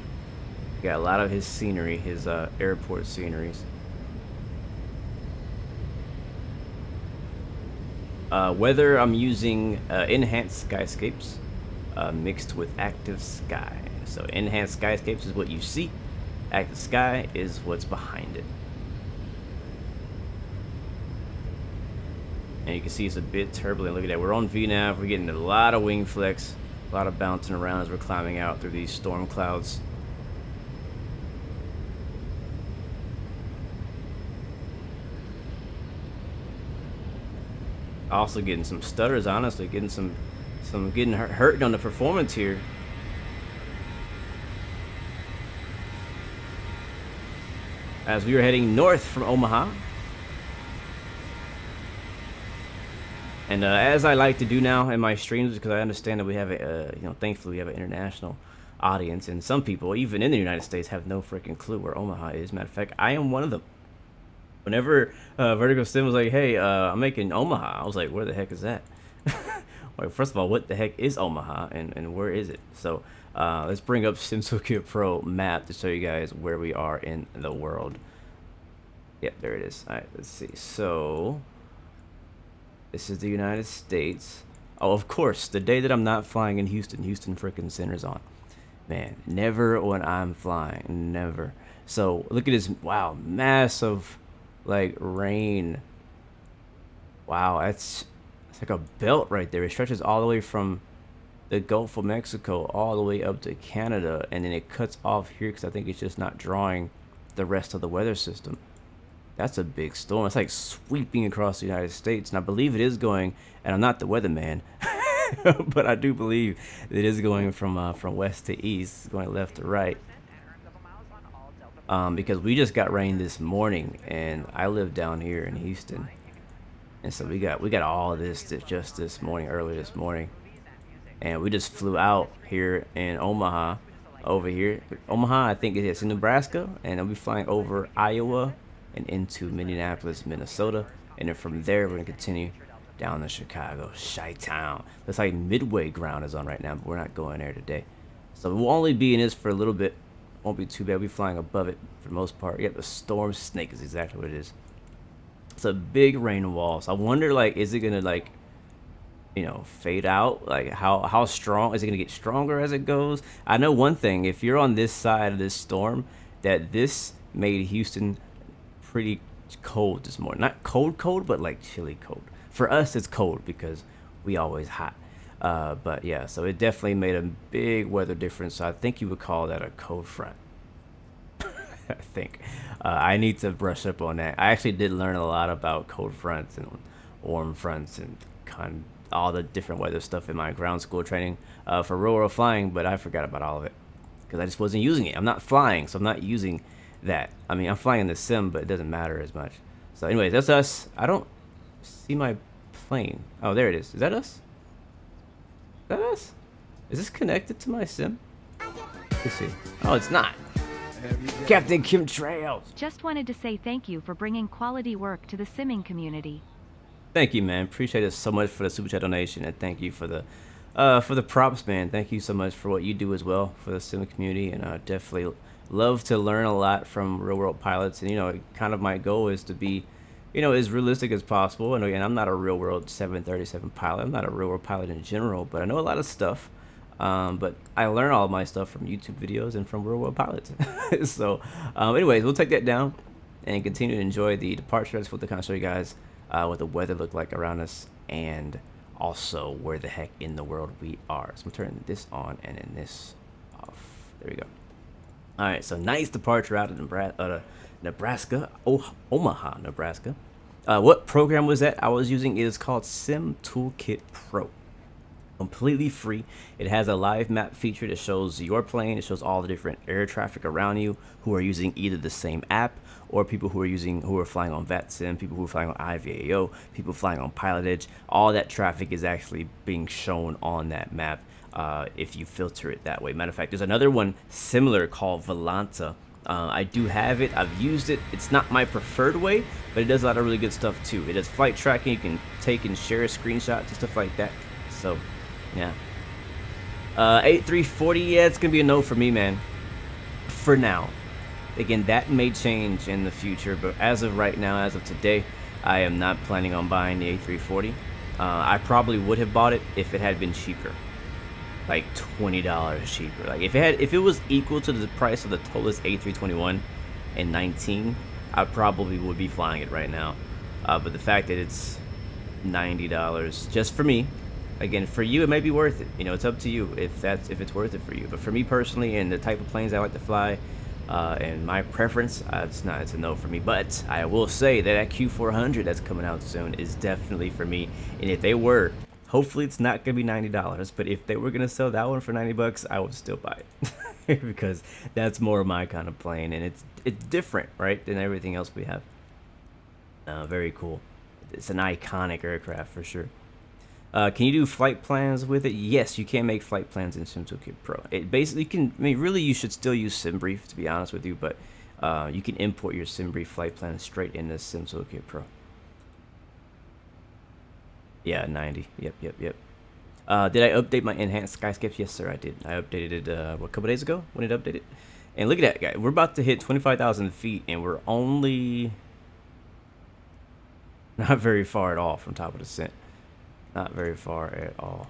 Got a lot of his scenery, his airport sceneries. Weather, I'm using enhanced skyscapes mixed with active sky. So enhanced skyscapes is what you see. Active sky is what's behind it. And you can see it's a bit turbulent. Look at that. We're on VNAV. We're getting a lot of wing flex. A lot of bouncing around as we're climbing out through these storm clouds. Also getting some stutters, honestly, getting getting hurt on the performance here. As we were heading north from Omaha. And as I like to do now in my streams, because I understand that we have a, you know, thankfully we have an international audience, and some people, even in the United States, have no freaking clue where Omaha is. Matter of fact, I am one of them. Whenever Vertical Sim was like, hey, I'm making Omaha, I was like, where the heck is that? Like, first of all, what the heck is Omaha, and where is it? So let's bring up SimToolkit Pro map to show you guys where we are in the world. Yep, there it is. All right, let's see. So this is the United States. Oh, of course, the day that I'm not flying in Houston, Houston freaking centers on. Man, never when I'm flying, never. So look at this, wow, massive like rain. Wow, it's like a belt right there. It stretches all the way from the Gulf of Mexico all the way up to Canada, and then it cuts off here because I think it's just not drawing the rest of the weather system. That's a big storm. It's like sweeping across the United States, and I believe it is going, and I'm not the weatherman, but I do believe it is going from west to east, going left to right. Because we just got rain this morning, and I live down here in Houston, and so we got all of this just this morning, early this morning, and we just flew out here in Omaha, over here. Omaha, I think it's in Nebraska, and I'll be flying over Iowa and into Minneapolis, Minnesota, and then from there we're gonna continue down to Chicago, Chi-Town. That's like midway ground is on right now, but we're not going there today. So we'll only be in this for a little bit. Won't be too bad. We'll be flying above it for the most part. Yep, the storm snake is exactly what it is. It's a big rain wall. So I wonder, like, is it gonna, like, you know, fade out? Like, how strong is it gonna get stronger as it goes? I know one thing: if you're on this side of this storm, that this made Houston pretty cold this morning. Not cold, but like chilly cold. For us, it's cold because we always hot. But yeah, so it definitely made a big weather difference. So I think you would call that a cold front. I think I need to brush up on that. I actually did learn a lot about cold fronts and warm fronts and kind of all the different weather stuff in my ground school training for real world flying, but I forgot about all of it because I just wasn't using it. I'm not flying, so I'm not using that. I mean, I'm flying in the sim, but it doesn't matter as much. So anyways, that's us. I don't see my plane. Oh, there it is. Is that us? Is that us? Is this connected to my sim? Let's see. Oh, it's not. Captain Kim Trails.
Just wanted to say thank you for bringing quality work to the simming community.
Thank you, man. Appreciate it so much for the super chat donation, and thank you for the props, man. Thank you so much for what you do as well for the sim community, and definitely love to learn a lot from real world pilots. And you know, kind of my goal is to be, you know, as realistic as possible. And again, I'm not a real world 737 pilot. I'm not a real world pilot in general, but I know a lot of stuff. But I learn all of my stuff from YouTube videos and from real world pilots. So anyways, we'll take that down and continue to enjoy the departure. I just want to kind of show you guys what the weather looked like around us, and also where the heck in the world we are. So I'm turning this on and then this off. There we go. All right, so nice departure out of Nebraska, Omaha, Nebraska. What program was that I was using? It is called SimToolkit Pro. Completely free. It has a live map feature that shows your plane. It shows all the different air traffic around you who are using either the same app, or people who are flying on Vatsim, people who are flying on IVAO, people flying on Pilot Edge. All that traffic is actually being shown on that map if you filter it that way. Matter of fact, there's another one similar called Volanta. I do have it. I've used it. It's not my preferred way, but it does a lot of really good stuff too. It does flight tracking. You can take and share screenshots and stuff like that. So yeah. 8340, yeah, it's gonna be a no for me, man, for now. Again, that may change in the future, but as of right now, as of today, I am not planning on buying the A340. I probably would have bought it if it had been cheaper, like $20 cheaper. Like if it was equal to the price of the Tolis A321 in 19, I probably would be flying it right now. But the fact that it's $90 just for me, again, for you it may be worth it. You know, it's up to you if it's worth it for you. But for me personally, and the type of planes I like to fly, and my preference, it's a no for me. But I will say that Q400 that's coming out soon is definitely for me. And if they were, hopefully it's not gonna be $90, but if they were gonna sell that one for $90, I would still buy it because that's more my kind of plane, and it's different, right, than everything else we have. Very cool. It's an iconic aircraft for sure. Can you do flight plans with it? Yes, you can make flight plans in SimToolkit Pro. It basically, you can, I mean, really you should still use SimBrief, to be honest with you, but you can import your SimBrief flight plan straight into SimToolkit Pro. Yeah, 90. Yep. Did I update my enhanced skyscapes? Yes, sir, I did. I updated it a couple days ago when it updated. And look at that, guy. We're about to hit 25,000 feet, and we're only not very far at all from top of the descent. Not very far at all.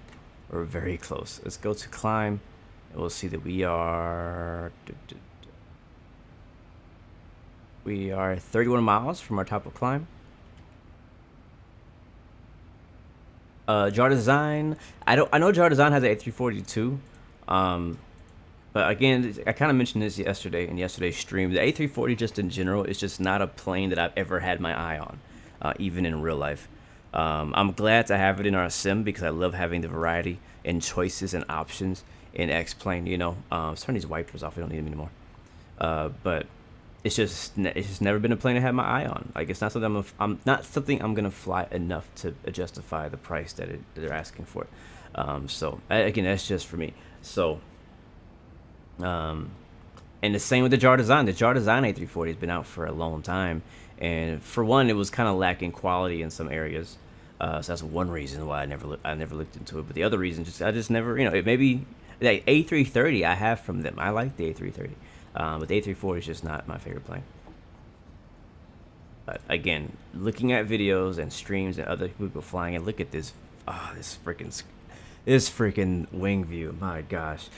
We're very close. Let's go to climb, and we'll see that we are 31 miles from our top of climb. Jar Design. I know Jar Design has an A340 too. But again, I kind of mentioned this yesterday in yesterday's stream. The A340 just in general is just not a plane that I've ever had my eye on, even in real life. I'm glad to have it in our sim because I love having the variety and choices and options in X-Plane. You know, let's turn these wipers off. We don't need them anymore. But it's just never been a plane I had my eye on. Like, it's not something I'm not something I'm gonna fly enough to justify the price that they're asking for it. So again, that's just for me. So. And the same with the Jar Design. The Jar Design A340 has been out for a long time, and for one, it was kind of lacking quality in some areas. So that's one reason why I never looked into it. But the other reason, I just never, you know, it maybe the A330 I have from them. I like the A330, but the A340 is just not my favorite plane. But again, looking at videos and streams and other people flying, and look at this, this freaking wing view. My gosh.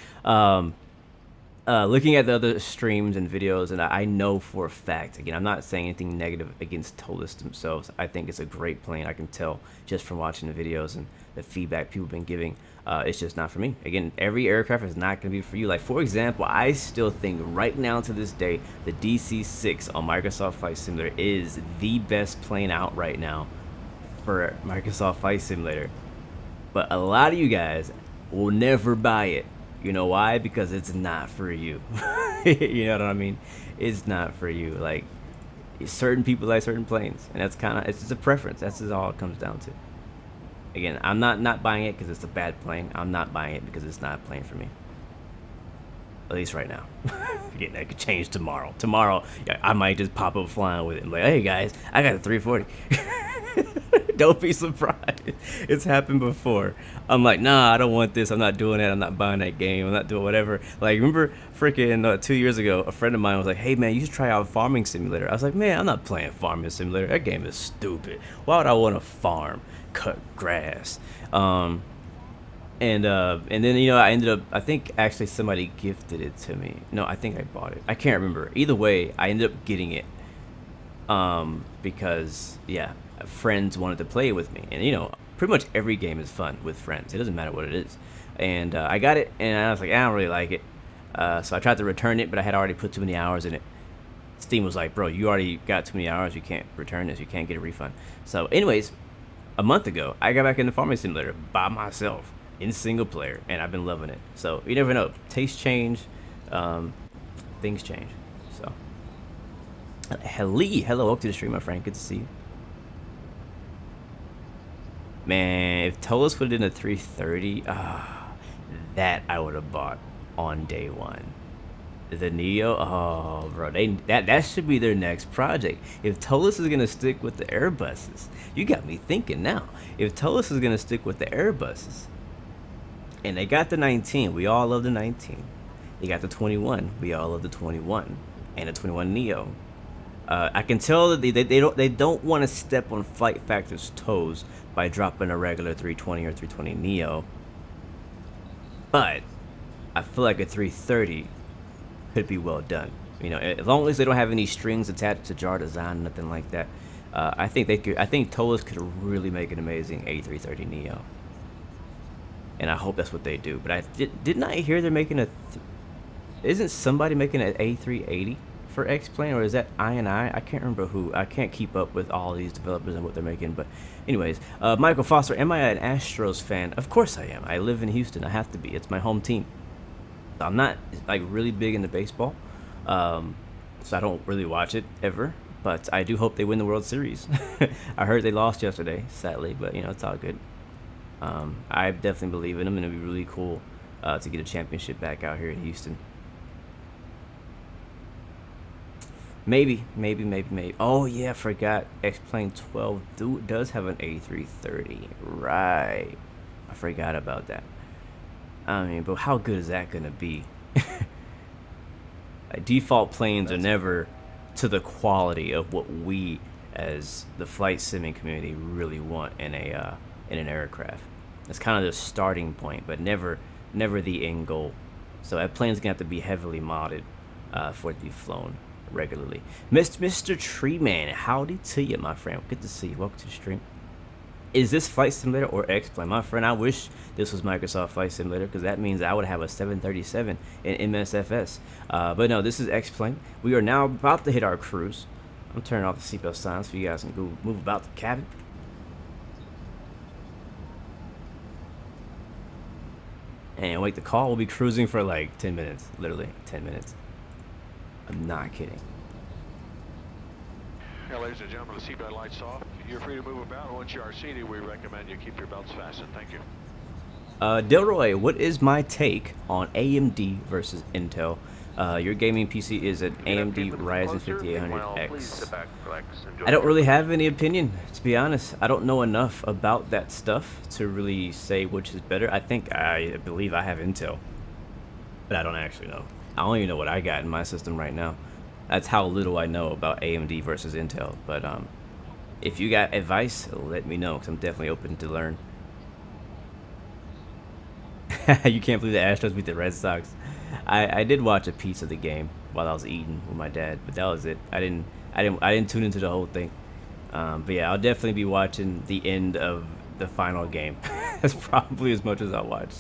Looking at the other streams and videos, and I know for a fact, again, I'm not saying anything negative against Tolis themselves. I think it's a great plane. I can tell just from watching the videos and the feedback people have been giving. It's just not for me. Again, every aircraft is not going to be for you. Like, for example, I still think right now to this day, the DC-6 on Microsoft Flight Simulator is the best plane out right now for Microsoft Flight Simulator. But a lot of you guys will never buy it. You know why? Because it's not for you. You know what I mean? It's not for you. Like, certain people like certain planes, and that's kind of, it's just a preference. That's just all it comes down to. Again, I'm not buying it because it's a bad plane. I'm not buying it because it's not a plane for me. At least right now. Again, that could change tomorrow. Tomorrow, yeah, I might just pop up flying with it and be like, hey guys, I got a 340. Don't be surprised. It's happened before. I'm like, nah, I don't want this. I'm not doing that. I'm not buying that game. I'm not doing whatever. Like, remember freaking 2 years ago, a friend of mine was like, hey man, you should try out Farming Simulator. I was like, man, I'm not playing Farming Simulator. That game is stupid. Why would I want to farm, cut grass? And then, you know, I ended up, I think actually somebody gifted it to me. No, I think I bought it. I can't remember. Either way, I ended up getting it. Because, yeah, friends wanted to play it with me. And, you know, pretty much every game is fun with friends. It doesn't matter what it is. And I got it, and I was like, I don't really like it. So I tried to return it, but I had already put too many hours in it. Steam was like, bro, you already got too many hours. You can't return this. You can't get a refund. So anyways, a month ago, I got back into Farming Simulator by myself in single player, and I've been loving it. So you never know. Tastes change. Things change. So hello, welcome to the stream, my friend. Good to see you. Man, if Tolis put it in a 330, that I would have bought on day one. The Neo, oh bro, that should be their next project. If Tolis is gonna stick with the Airbuses, you got me thinking now. If Tolis is gonna stick with the Airbuses, and they got the 19, we all love the 19. They got the 21, we all love the 21, and the 21 Neo. I can tell that they don't want to step on Flight Factor's toes by dropping a regular 320 or 320 Neo, but I feel like a 330 could be well done. You know, as long as they don't have any strings attached to Jar Design, nothing like that. I think they could. I think Tolis could really make an amazing A330 Neo, and I hope that's what they do. But I didn't I hear they're making a? Isn't somebody making an A380 for X-Plane, or is that I? I can't remember who. I can't keep up with all these developers and what they're making. But anyways, Michael Foster, am I an Astros fan? Of course I am. I live in Houston. I have to be. It's my home team. I'm not like really big into baseball, so I don't really watch it ever. But I do hope they win the World Series. I heard they lost yesterday, sadly, but you know, it's all good. I definitely believe in him, and it'd be really cool to get a championship back out here in Houston. Maybe. Oh yeah, I forgot. X-Plane 12 does have an A330. Right. I forgot about that. I mean, but how good is that gonna be? Like, default planes are never to the quality of what we, as the flight simming community, really want in an aircraft. It's kind of the starting point, but never the end goal. So that plane's gonna have to be heavily modded for it to be flown regularly. Mr. Treeman, howdy to you, my friend. Good to see you. Welcome to the stream. Is this Flight Simulator or X-Plane? My friend, I wish this was Microsoft Flight Simulator, because that means I would have a 737 in MSFS. But no, this is X-Plane. We are now about to hit our cruise. I'm turning off the seatbelt signs so you guys can go move about the cabin. And wait, the call will be cruising for like 10 minutes. Literally 10 minutes. I'm not kidding.
Yeah, ladies and gentlemen, the seatbelt lights off. You're free to move about. Once you are seated, we recommend you keep your belts fastened. Thank you.
Delroy, what is my take on AMD versus Intel? Your gaming PC is an AMD Ryzen 5800X. I don't really have any opinion, to be honest. I don't know enough about that stuff to really say which is better. I believe I have Intel, but I don't actually know. I don't even know what I got in my system right now. That's how little I know about AMD versus Intel. But if you got advice, let me know, because I'm definitely open to learn. You can't believe the Astros beat the Red Sox. I did watch a piece of the game while I was eating with my dad, but that was it. I didn't tune into the whole thing. But yeah, I'll definitely be watching the end of the final game. That's probably as much as I'll watch.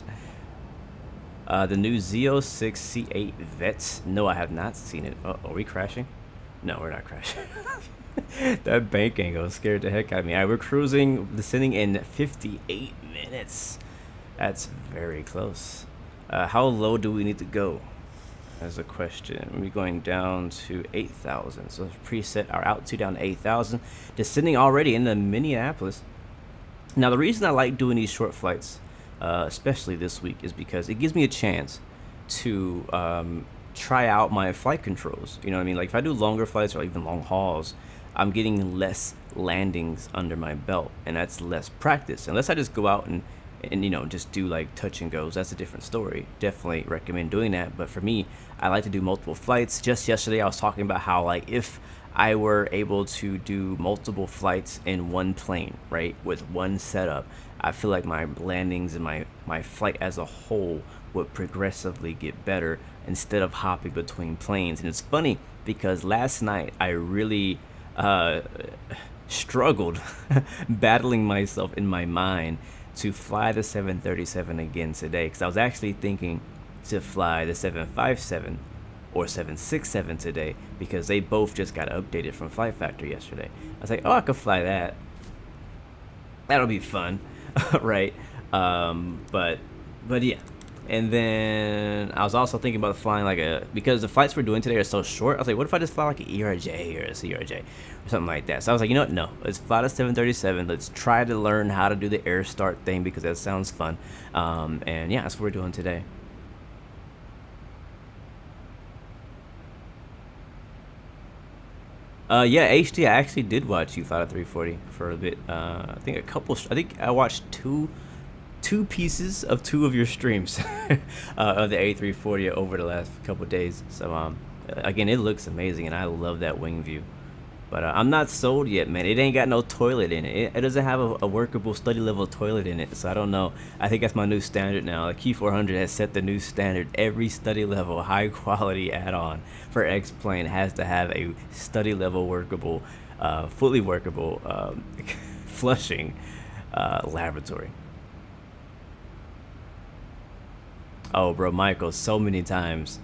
The new Z06 C8 Vets. No, I have not seen it. Are we crashing? No, we're not crashing. That bank angle scared the heck out of me. We're cruising, descending in 58 minutes. That's very close. How low do we need to go? That's a question. We're going down to 8,000. So let's preset our altitude down to 8,000. Descending already into Minneapolis. Now, the reason I like doing these short flights, especially this week, is because it gives me a chance to try out my flight controls. You know what I mean? Like if I do longer flights or even long hauls, I'm getting less landings under my belt, and that's less practice. Unless I just go out and you know, just do like touch and goes, that's a different story. Definitely recommend doing that. But for me, I like to do multiple flights. Just yesterday I was talking about how, like, if I were able to do multiple flights in one plane, right, with one setup, I feel like my landings and my flight as a whole would progressively get better instead of hopping between planes. And it's funny because last night I really struggled battling myself in my mind to fly the 737 again today, because I was actually thinking to fly the 757 or 767 today, because they both just got updated from Flight Factor yesterday. I was like, oh, I could fly that. That'll be fun. Right? But yeah. And then I was also thinking about flying like because the flights we're doing today are so short, I was like, what if I just fly like an ERJ or a CRJ or something like that? So I was like, you know what, no, let's fly the 737. Let's try to learn how to do the air start thing, because that sounds fun. And yeah, that's what we're doing today. Yeah, HD, I actually did watch you fly the 340 for a bit. I think I watched two pieces of two of your streams of the A340 over the last couple days. So again, it looks amazing, and I love that wing view. But I'm not sold yet, man. It ain't got no toilet in it. It doesn't have a workable study level toilet in it. So I don't know. I think that's my new standard now. The Q400 has set the new standard. Every study level high quality add-on for X-Plane has to have a study level workable, fully workable flushing laboratory. Oh, bro, Michael, so many times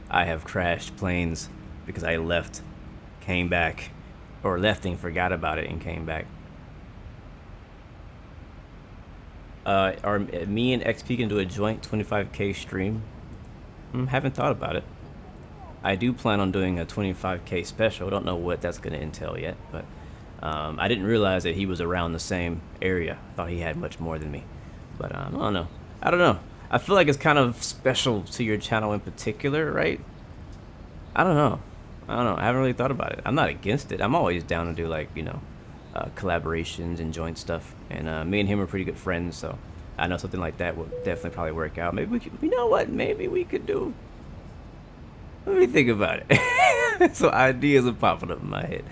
I have crashed planes because I left, came back, or left and forgot about it and came back. Are me and XP can do a joint 25K stream? Haven't thought about it. I do plan on doing a 25K special. I don't know what that's going to entail yet, but I didn't realize that he was around the same area. I thought he had much more than me. But I don't know. I don't know. I feel like it's kind of special to your channel in particular, right? I don't know. I don't know. I haven't really thought about it. I'm not against it. I'm always down to do, like, you know, collaborations and joint stuff. And me and him are pretty good friends, so I know something like that would definitely probably work out. Maybe we could, you know what? Maybe we could do. Let me think about it. So ideas are popping up in my head.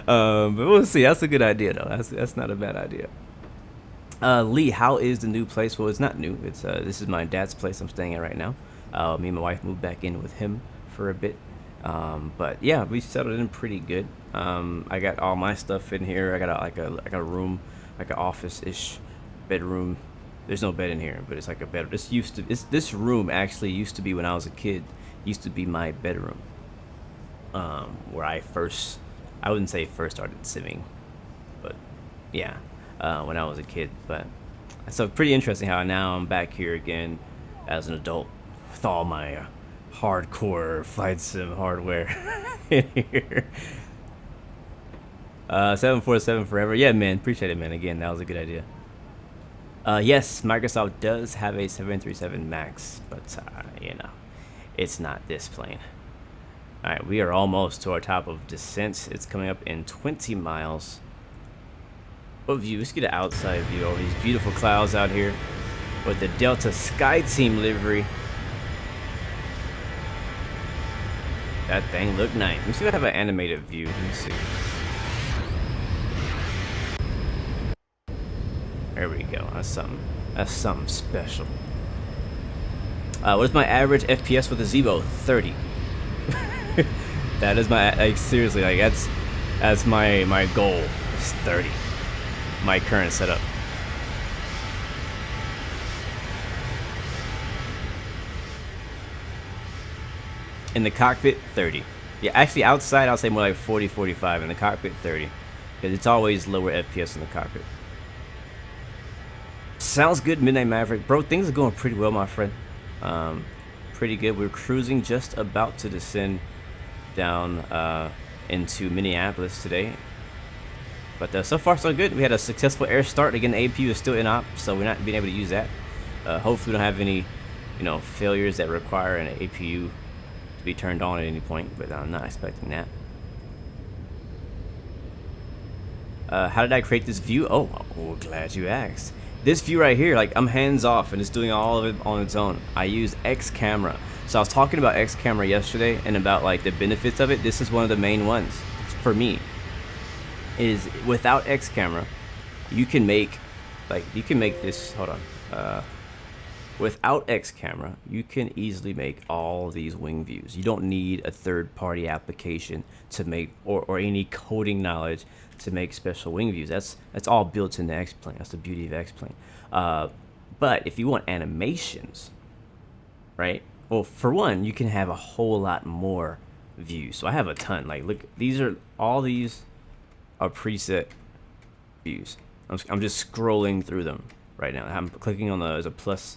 But we'll see. That's a good idea, though. That's not a bad idea. Lee, how is the new place? Well, it's not new. It's this is my dad's place I'm staying at right now. Me and my wife moved back in with him for a bit. But yeah, we settled in pretty good. I got all my stuff in here. I got like a room, like an office-ish bedroom. There's no bed in here, but it's like a bed. This room actually used to be, when I was a kid, used to be my bedroom. Where I wouldn't say first started simming, but yeah, when I was a kid. But so pretty interesting how now I'm back here again as an adult with all my hardcore flight sim hardware in here. 747 forever. Yeah, man, appreciate it, man. Again, that was a good idea. Yes, Microsoft does have a 737 Max, but you know, it's not this plane. All right, we are almost to our top of descent. It's coming up in 20 miles. What view? Let's get an outside view over these beautiful clouds out here with the Delta Skyteam livery. That thing looked nice. Let me see if I have an animated view. Let me see. There we go. That's something. That's something special. What is my average FPS with a Zibo? 30. That is my, like, seriously, like, that's my goal. It's 30. My current setup. In the cockpit, 30. Yeah, actually outside I'll say more like 40, 45. In the cockpit, 30. Because it's always lower FPS in the cockpit. Sounds good, Midnight Maverick. Bro, things are going pretty well, my friend. Pretty good. We're cruising, just about to descend down into Minneapolis today. But so far so good. We had a successful air start. Again, the APU is still in op, so we're not being able to use that. Hopefully we don't have any, you know, failures that require an APU to be turned on at any point, but I'm not expecting that. How did I create this view? Oh, glad you asked. This view right here, like, I'm hands off and it's doing all of it on its own. I use X camera. So I was talking about X camera yesterday and about, like, the benefits of it. This is one of the main ones for me. Is without X camera, you can make, like, you can make this, hold on. Without X camera, you can easily make all these wing views. You don't need a third-party application to make, or any coding knowledge to make special wing views. That's all built into X-Plane. That's the beauty of X-Plane. But if you want animations, right? Well, for one, you can have a whole lot more views. So I have a ton. Like, look, all these are preset views. I'm just scrolling through them right now. I'm clicking on there's a plus.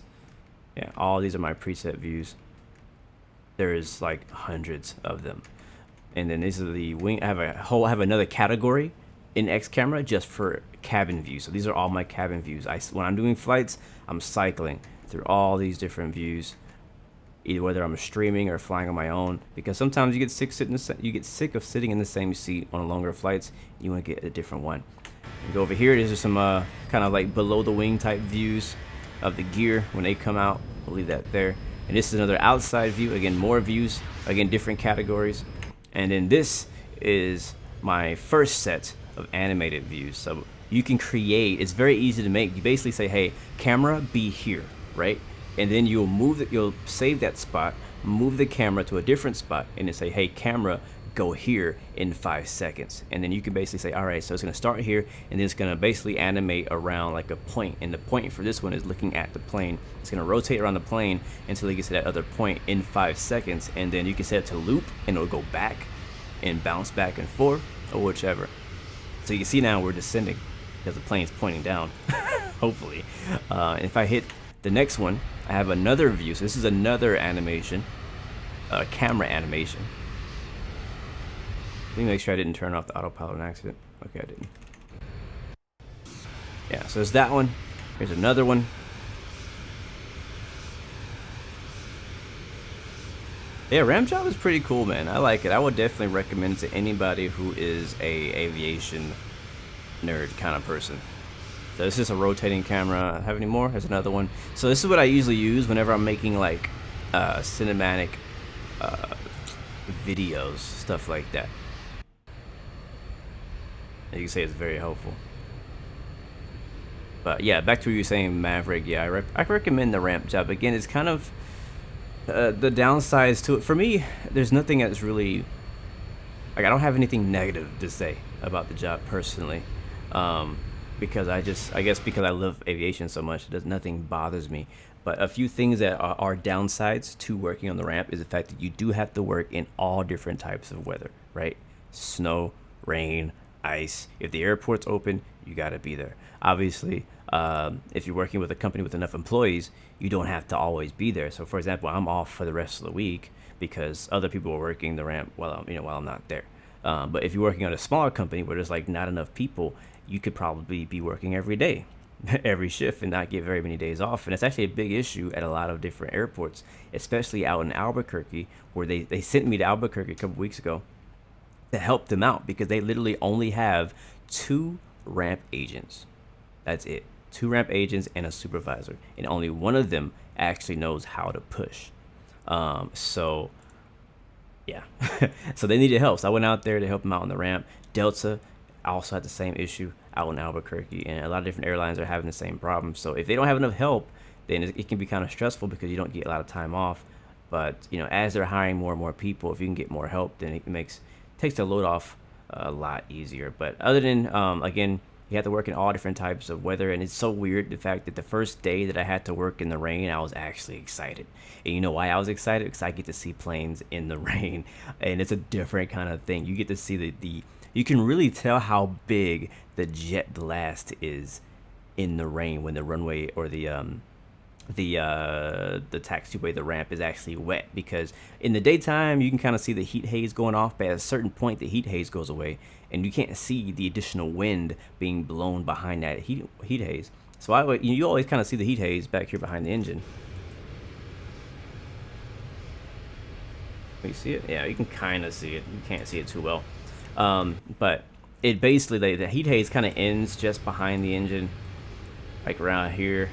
Yeah, all these are my preset views. There is like hundreds of them. And then these are the wing. I have another category in X camera just for cabin views. So these are all my cabin views. When I'm doing flights, I'm cycling through all these different views, either whether I'm streaming or flying on my own, because sometimes you get sick of sitting in the same seat on longer flights. You want to get a different one. You go over here. These are some kind of like below the wing type views of the gear when they come out. We'll leave that there. And this is another outside view. Again, more views. Again, different categories. And then this is my first set of animated views. So you can create. It's very easy to make. You basically say, "Hey, camera, be here," right? And then you'll save that spot, move the camera to a different spot, and then say, "Hey, camera, go here in 5 seconds." And then you can basically say, all right, so it's going to start here, and then it's going to basically animate around like a point. And the point for this one is looking at the plane. It's going to rotate around the plane until it gets to that other point in 5 seconds. And then you can set it to loop, and it'll go back and bounce back and forth, or whichever. So you can see now we're descending because the plane's pointing down, hopefully. And if I hit the next one, I have another view. So this is another animation, camera animation. Let me make sure I didn't turn off the autopilot on accident. Okay, I didn't. Yeah, so there's that one. Here's another one. Yeah, ramp job is pretty cool, man. I like it. I would definitely recommend it to anybody who is a aviation nerd kind of person. So this is a rotating camera. Have any more? There's another one. So this is what I usually use whenever I'm making like cinematic videos, stuff like that. You can say it's very helpful. But yeah, back to what you were saying, Maverick. Yeah, I recommend the ramp job. Again, it's kind of the downsides to it. For me, there's nothing that's really like, I don't have anything negative to say about the job personally, because I guess because I love aviation so much, nothing bothers me. But a few things that are downsides to working on the ramp is the fact that you do have to work in all different types of weather, right? Snow, rain, ice. If the airport's open, you got to be there. Obviously, if you're working with a company with enough employees, you don't have to always be there. So for example, I'm off for the rest of the week because other people are working the ramp while I'm not there. But if you're working on a smaller company where there's like not enough people, you could probably be working every day, every shift, and not get very many days off. And it's actually a big issue at a lot of different airports, especially out in Albuquerque, where they sent me to Albuquerque a couple weeks ago to help them out because they literally only have 2 ramp agents. That's it. 2 ramp agents and a supervisor, and only one of them actually knows how to push. So yeah, so they needed help. So I went out there to help them out on the ramp. Delta also had the same issue out in Albuquerque, and a lot of different airlines are having the same problem. So if they don't have enough help, then it can be kind of stressful because you don't get a lot of time off. But as they're hiring more and more people, if you can get more help, then it takes the load off a lot easier. But other than again, you have to work in all different types of weather, and it's so weird the fact that the first day that I had to work in the rain, I was actually excited. And you know why I was excited? Because I get to see planes in the rain, and it's a different kind of thing. You get to see you can really tell how big the jet blast is in the rain when the runway or the taxiway, the ramp is actually wet, because in the daytime you can kind of see the heat haze going off, but at a certain point the heat haze goes away and you can't see the additional wind being blown behind that heat haze. So you always kind of see the heat haze back here behind the engine. You see it? Yeah, you can kind of see it. You can't see it too well, but it basically, the heat haze kind of ends just behind the engine, like around here.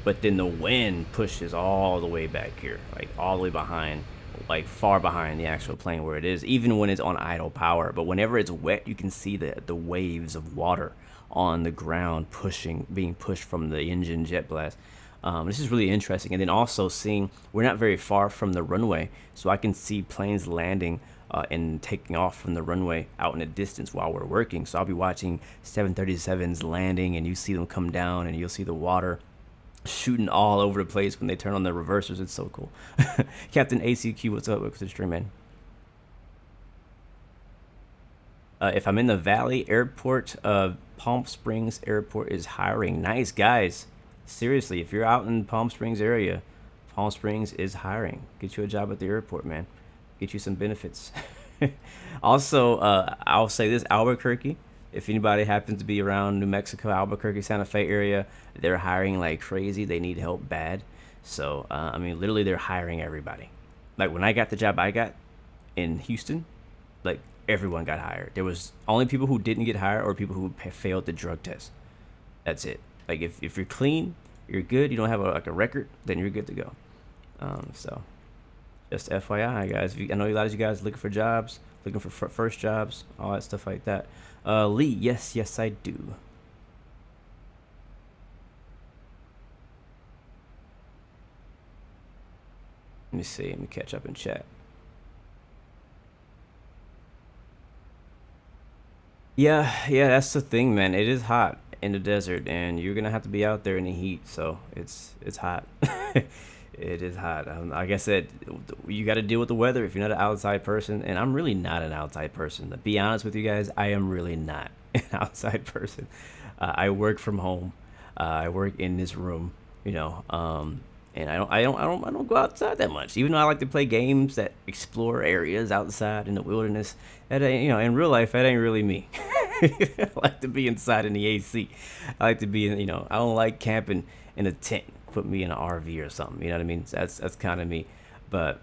But then the wind pushes all the way back here, like all the way behind, like far behind the actual plane where it is, even when it's on idle power. But whenever it's wet, you can see the waves of water on the ground being pushed from the engine jet blast. This is really interesting. And then also seeing, we're not very far from the runway, so I can see planes landing and taking off from the runway out in the distance while we're working. So I'll be watching 737s landing, and you see them come down, and you'll see the water shooting all over the place when they turn on the reversers. It's so cool. Captain ACQ, what's up? What's the stream, man? If I'm in the Valley Airport, Palm Springs Airport is hiring. Nice, guys. Seriously, if you're out in Palm Springs area, Palm Springs is hiring. Get you a job at the airport, man. Get you some benefits. Also, I'll say this, Albuquerque, if anybody happens to be around New Mexico, Albuquerque, Santa Fe area, they're hiring like crazy. They need help bad. So, I mean, literally they're hiring everybody. Like when I got the job I got in Houston, like everyone got hired. There was only people who didn't get hired or people who failed the drug test. That's it. Like if you're clean, you're good. You don't have a record, then you're good to go. So just FYI, guys. I know a lot of you guys looking for jobs, looking for first jobs, all that stuff like that. Lee, yes, I do. Let me see. Let me catch up in chat. Yeah, that's the thing, man. It is hot in the desert, and you're gonna have to be out there in the heat. So it's hot. It is hot. Like I said, you got to deal with the weather if you're not an outside person, and I'm really not an outside person. To be honest with you guys, I am really not an outside person. I work from home. I work in this room, and I don't go outside that much. Even though I like to play games that explore areas outside in the wilderness, that ain't, in real life, that ain't really me. I like to be inside in the AC. I like to be in, I don't like camping in a tent. Put me in an RV or something, you know what I mean? So that's kind of me. But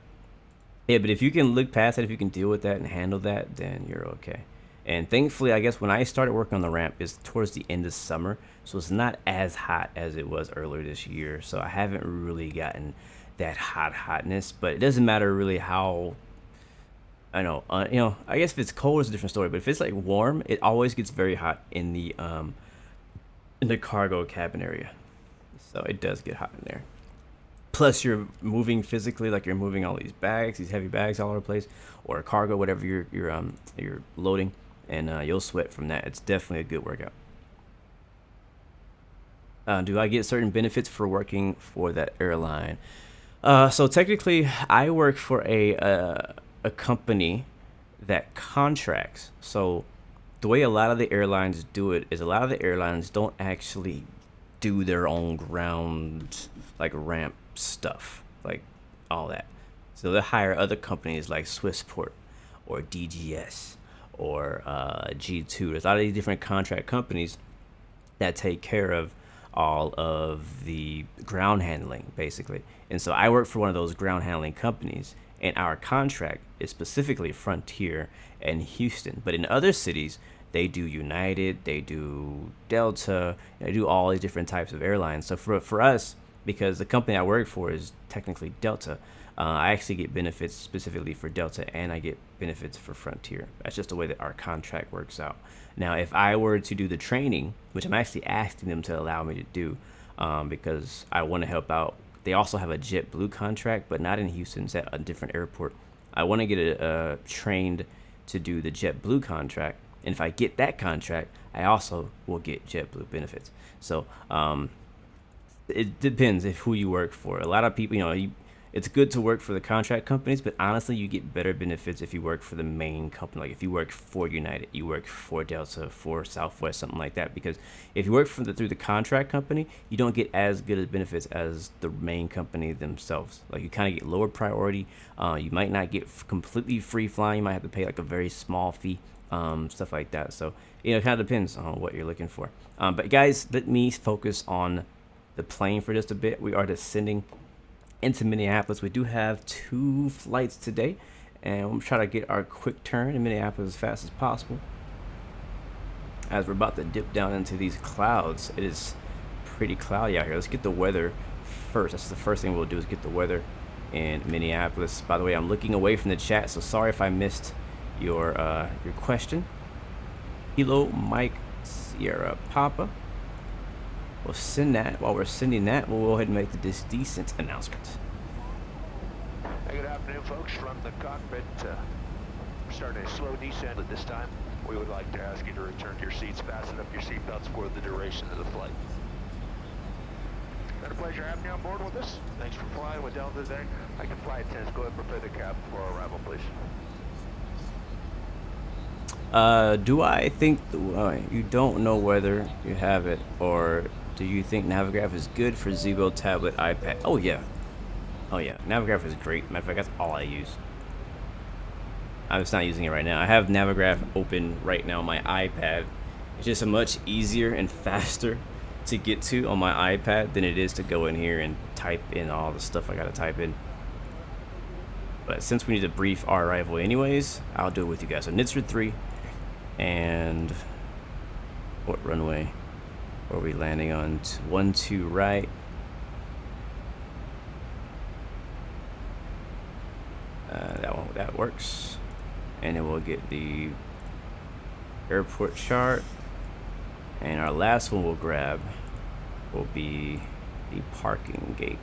Yeah, but if you can look past it, if you can deal with that and handle that, then you're okay. And thankfully, I guess when I started working on the ramp is towards the end of summer, so it's not as hot as it was earlier this year. So I haven't really gotten that hotness, but it doesn't matter really how. I know, I guess if it's cold, it's a different story. But if it's like warm, it always gets very hot in the cargo cabin area. So it does get hot in there. Plus, you're moving physically, like you're moving all these bags, these heavy bags all over the place, or cargo, whatever you're loading, and you'll sweat from that. It's definitely a good workout. Do I get certain benefits for working for that airline? So technically, I work for a company that contracts. So the way a lot of the airlines do it is a lot of the airlines don't actually do their own ground, like ramp stuff, like all that. So they hire other companies like Swissport or DGS or G2. There's a lot of these different contract companies that take care of all of the ground handling, basically. And so I work for one of those ground handling companies, and our contract is specifically Frontier and Houston. But in other cities, they do United, they do Delta, they do all these different types of airlines. So for us, because the company I work for is technically Delta, I actually get benefits specifically for Delta, and I get benefits for Frontier. That's just the way that our contract works out. Now, if I were to do the training, which I'm actually asking them to allow me to do, because I want to help out. They also have a JetBlue contract, but not in Houston. It's at a different airport. I want to get trained to do the JetBlue contract, and if I get that contract, I also will get JetBlue benefits. So it depends if who you work for. A lot of people, it's good to work for the contract companies, but honestly, you get better benefits if you work for the main company. Like if you work for United, you work for Delta, for Southwest, something like that. Because if you work through the contract company, you don't get as good of benefits as the main company themselves. Like you kind of get lower priority. You might not get completely free flying. You might have to pay like a very small fee, stuff like that. So it kind of depends on what you're looking for. But guys, let me focus on the plane for just a bit. We are descending into Minneapolis. We do have 2 flights today, and we'll try to get our quick turn in Minneapolis as fast as possible. As we're about to dip down into these clouds, it is pretty cloudy out here. Let's get the weather first. That's the first thing we'll do, is get the weather in Minneapolis. By the way, I'm looking away from the chat, so sorry if I missed your question. Kilo Mike Sierra Papa. We'll send that. While we're sending that, we'll go ahead and make this decent announcement.
Hey, good afternoon, folks. From the cockpit, we're starting a slow descent at this time. We would like to ask you to return to your seats, fasten up your seatbelts for the duration of the flight. Been a pleasure having you on board with us. Thanks for flying with Delta today. I can fly attendants. Go ahead and prepare the cabin for our arrival, please.
Do I think you don't know whether you have it, or do you think Navigraph is good for Zibo tablet, iPad? Oh yeah, Navigraph is great. Matter of fact, that's all I use. I'm just not using it right now. I have Navigraph open right now on my iPad. It's just much easier and faster to get to on my iPad than it is to go in here and type in all the stuff I gotta type in. But since we need to brief our arrival anyways, I'll do it with you guys. So Nitzer 3, and what runway are we landing on? 12 right. That works. And then we'll get the airport chart, and our last one we'll grab will be the parking gate,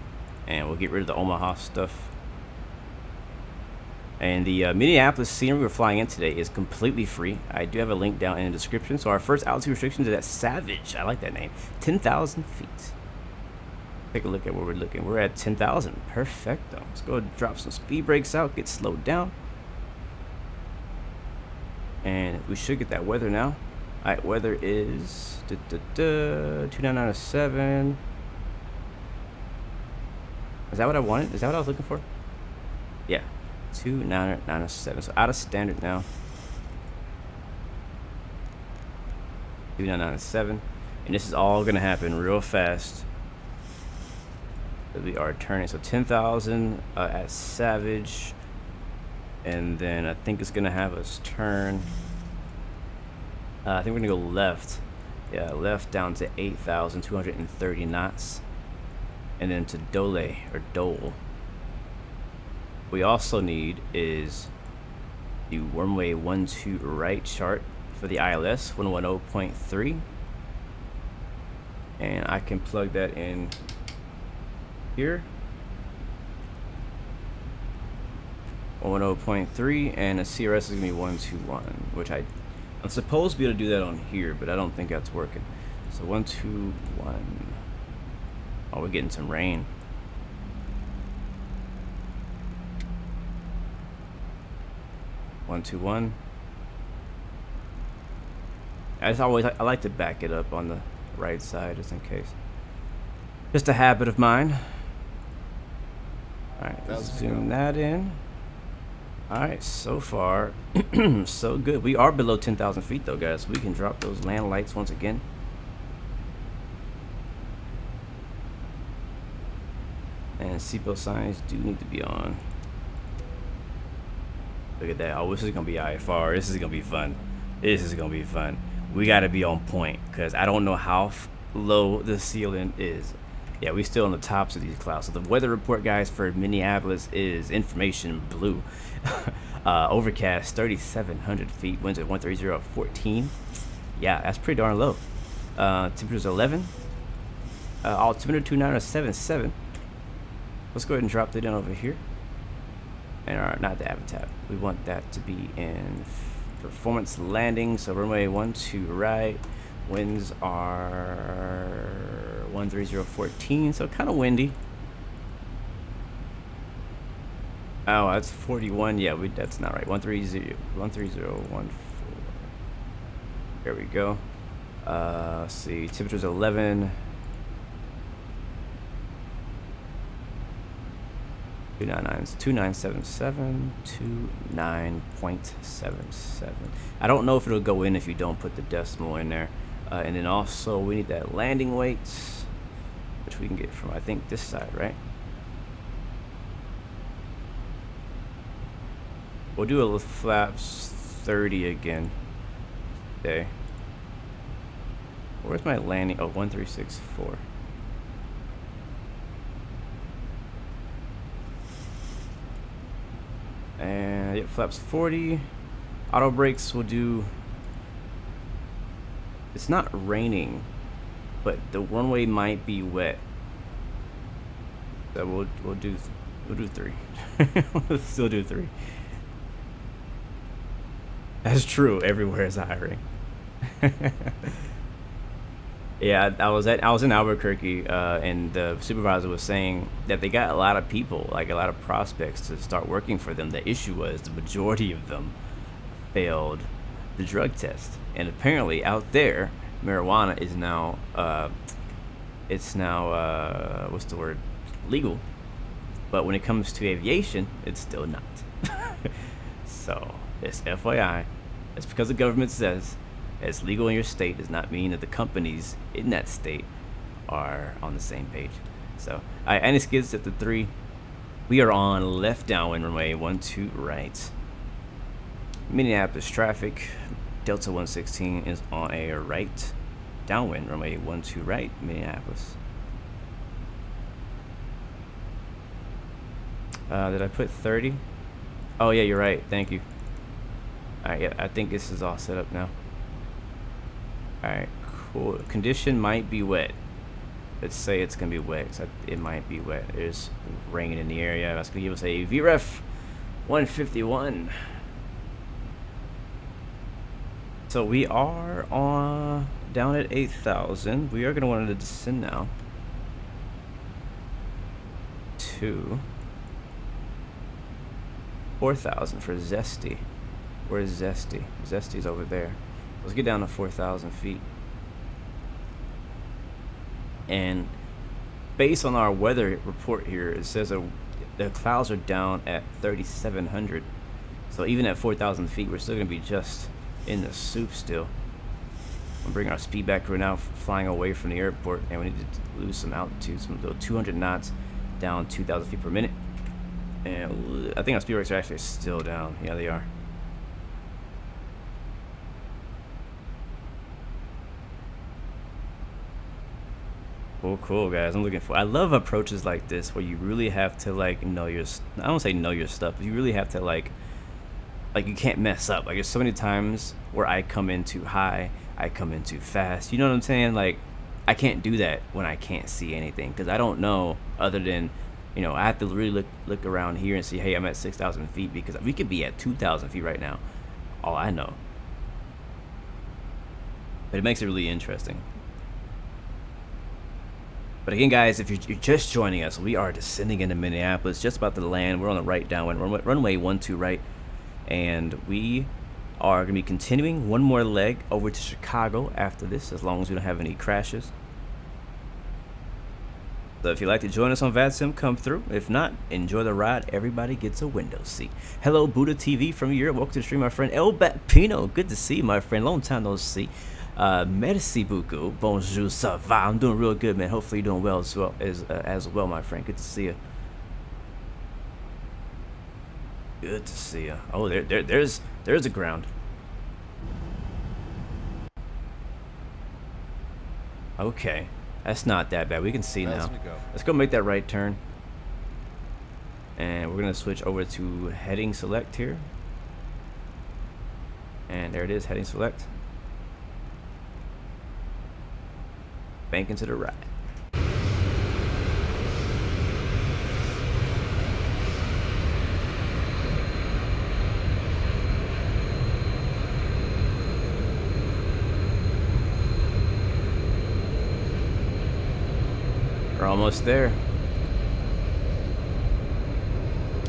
and we'll get rid of the Omaha stuff. And the Minneapolis scenery we're flying in today is completely free. I do have a link down in the description. So our first altitude restrictions is at Savage. I like that name. 10,000 feet. Take a look at where we're looking. We're at 10,000. Perfecto. Let's go drop some speed brakes out, get slowed down. And we should get that weather now. All right, weather is 29907. Is that what I wanted? Is that what I was looking for? Yeah. 29907. So out of standard now. 29907. And this is all gonna happen real fast. We are turning. So 10,000 at Savage. and then I think it's gonna have us turn. I think we're gonna go left. Yeah, left down to 8,230 knots, and then to Dole. We also need is the runway 12 right chart for the ILS 110.3, and I can plug that in here. 110.3, and a CRS is gonna be 121, which I'm supposed to be able to do that on here, but I don't think that's working. So 121. Oh, we're getting some rain. One, two, one. I like to back it up on the right side just in case. Just a habit of mine. All right, let's zoom that in. All right, so far so good. We are below 10,000 feet though, guys. So we can drop those land lights once again. And seatbelt signs do need to be on. Look at that. Oh, this is gonna be IFR. This is gonna be fun. This is gonna be fun. We gotta be on point because I don't know how low the ceiling is. Yeah, we still on the tops of these clouds. So the weather report, guys, for Minneapolis is information blue. Overcast, 3,700 feet. Winds at 130, 14. Yeah, that's pretty darn low. Temperature's 11. Altimeter 29.77. Let's go ahead and drop that in over here. And not the habitat. We want that to be in performance landing. So runway 12 right. Winds are 130, 14. So kind of windy. Oh, that's 41. Yeah, that's not right. 130, 130, 14. There we go. Let's see. Temperature's 11. 2977, 29.77. I don't know if it'll go in if you don't put the decimal in there. And then also we need that landing weight, which we can get from I think this side, right? We'll do a flaps 30 again today. Where's my landing? Oh, 1364. And it flaps 40. Auto brakes will do. It's not raining, but the runway might be wet. So we'll do 3. We'll still do 3. That's true. Everywhere is hiring. Yeah, I was in Albuquerque, and the supervisor was saying that they got a lot of people, like a lot of prospects, to start working for them. The issue was the majority of them failed the drug test, and apparently out there, marijuana is now, what's the word? Legal. But when it comes to aviation, it's still not. So it's FYI. It's because the government says it's legal in your state does not mean that the companies in that state are on the same page. So, and it skids at the 3. We are on left downwind runway 12 right. Minneapolis traffic, Delta 116 is on a right downwind runway 12 right, Minneapolis. Did I put 30? Oh yeah, you're right. Thank you. Alright, yeah, I think this is all set up now. Alright, cool. Condition might be wet. Let's say it's gonna be wet. So it might be wet. There's rain in the area. That's gonna give us a VREF 151. So we are on down at 8,000. We are gonna want to descend now to 4,000 for Zesty. Where's Zesty? Zesty's over there. Let's get down to 4,000 feet. And based on our weather report here, it says that the clouds are down at 3,700. So even at 4,000 feet, we're still going to be just in the soup still. We'll bring our speed back. We're now flying away from the airport, and we need to lose some altitude. So we'll go 200 knots down 2,000 feet per minute. And I think our speed brakes are actually still down. Yeah, they are. Cool, guys. I'm looking for. I love approaches like this where you really have to like know your. I don't say know your stuff, but you really have to like you can't mess up. Like there's so many times where I come in too high, I come in too fast. You know what I'm saying? Like I can't do that when I can't see anything because I don't know other than, you know, I have to really look around here and see, hey, I'm at 6,000 feet because we could be at 2,000 feet right now. All I know. But it makes it really interesting. But again, guys, if you're just joining us, we are descending into Minneapolis, just about to land. We're on the right downwind, runway 12 right. And we are going to be continuing one more leg over to Chicago after this, as long as we don't have any crashes. So if you'd like to join us on Vatsim, come through. If not, enjoy the ride. Everybody gets a window seat. Hello, Buddha TV from Europe. Welcome to the stream, my friend. El Batpino, good to see you, my friend. Long time no see. Merci beaucoup. Bonjour, ça va? I'm doing real good, man. Hopefully you're doing well as well, my friend. Good to see you. Good to see you. Oh, there's a ground. Okay, that's not that bad. We can see now. Let's go make that right turn. And we're gonna switch over to heading select here. And there it is, heading select. Banking to the right. We're almost there.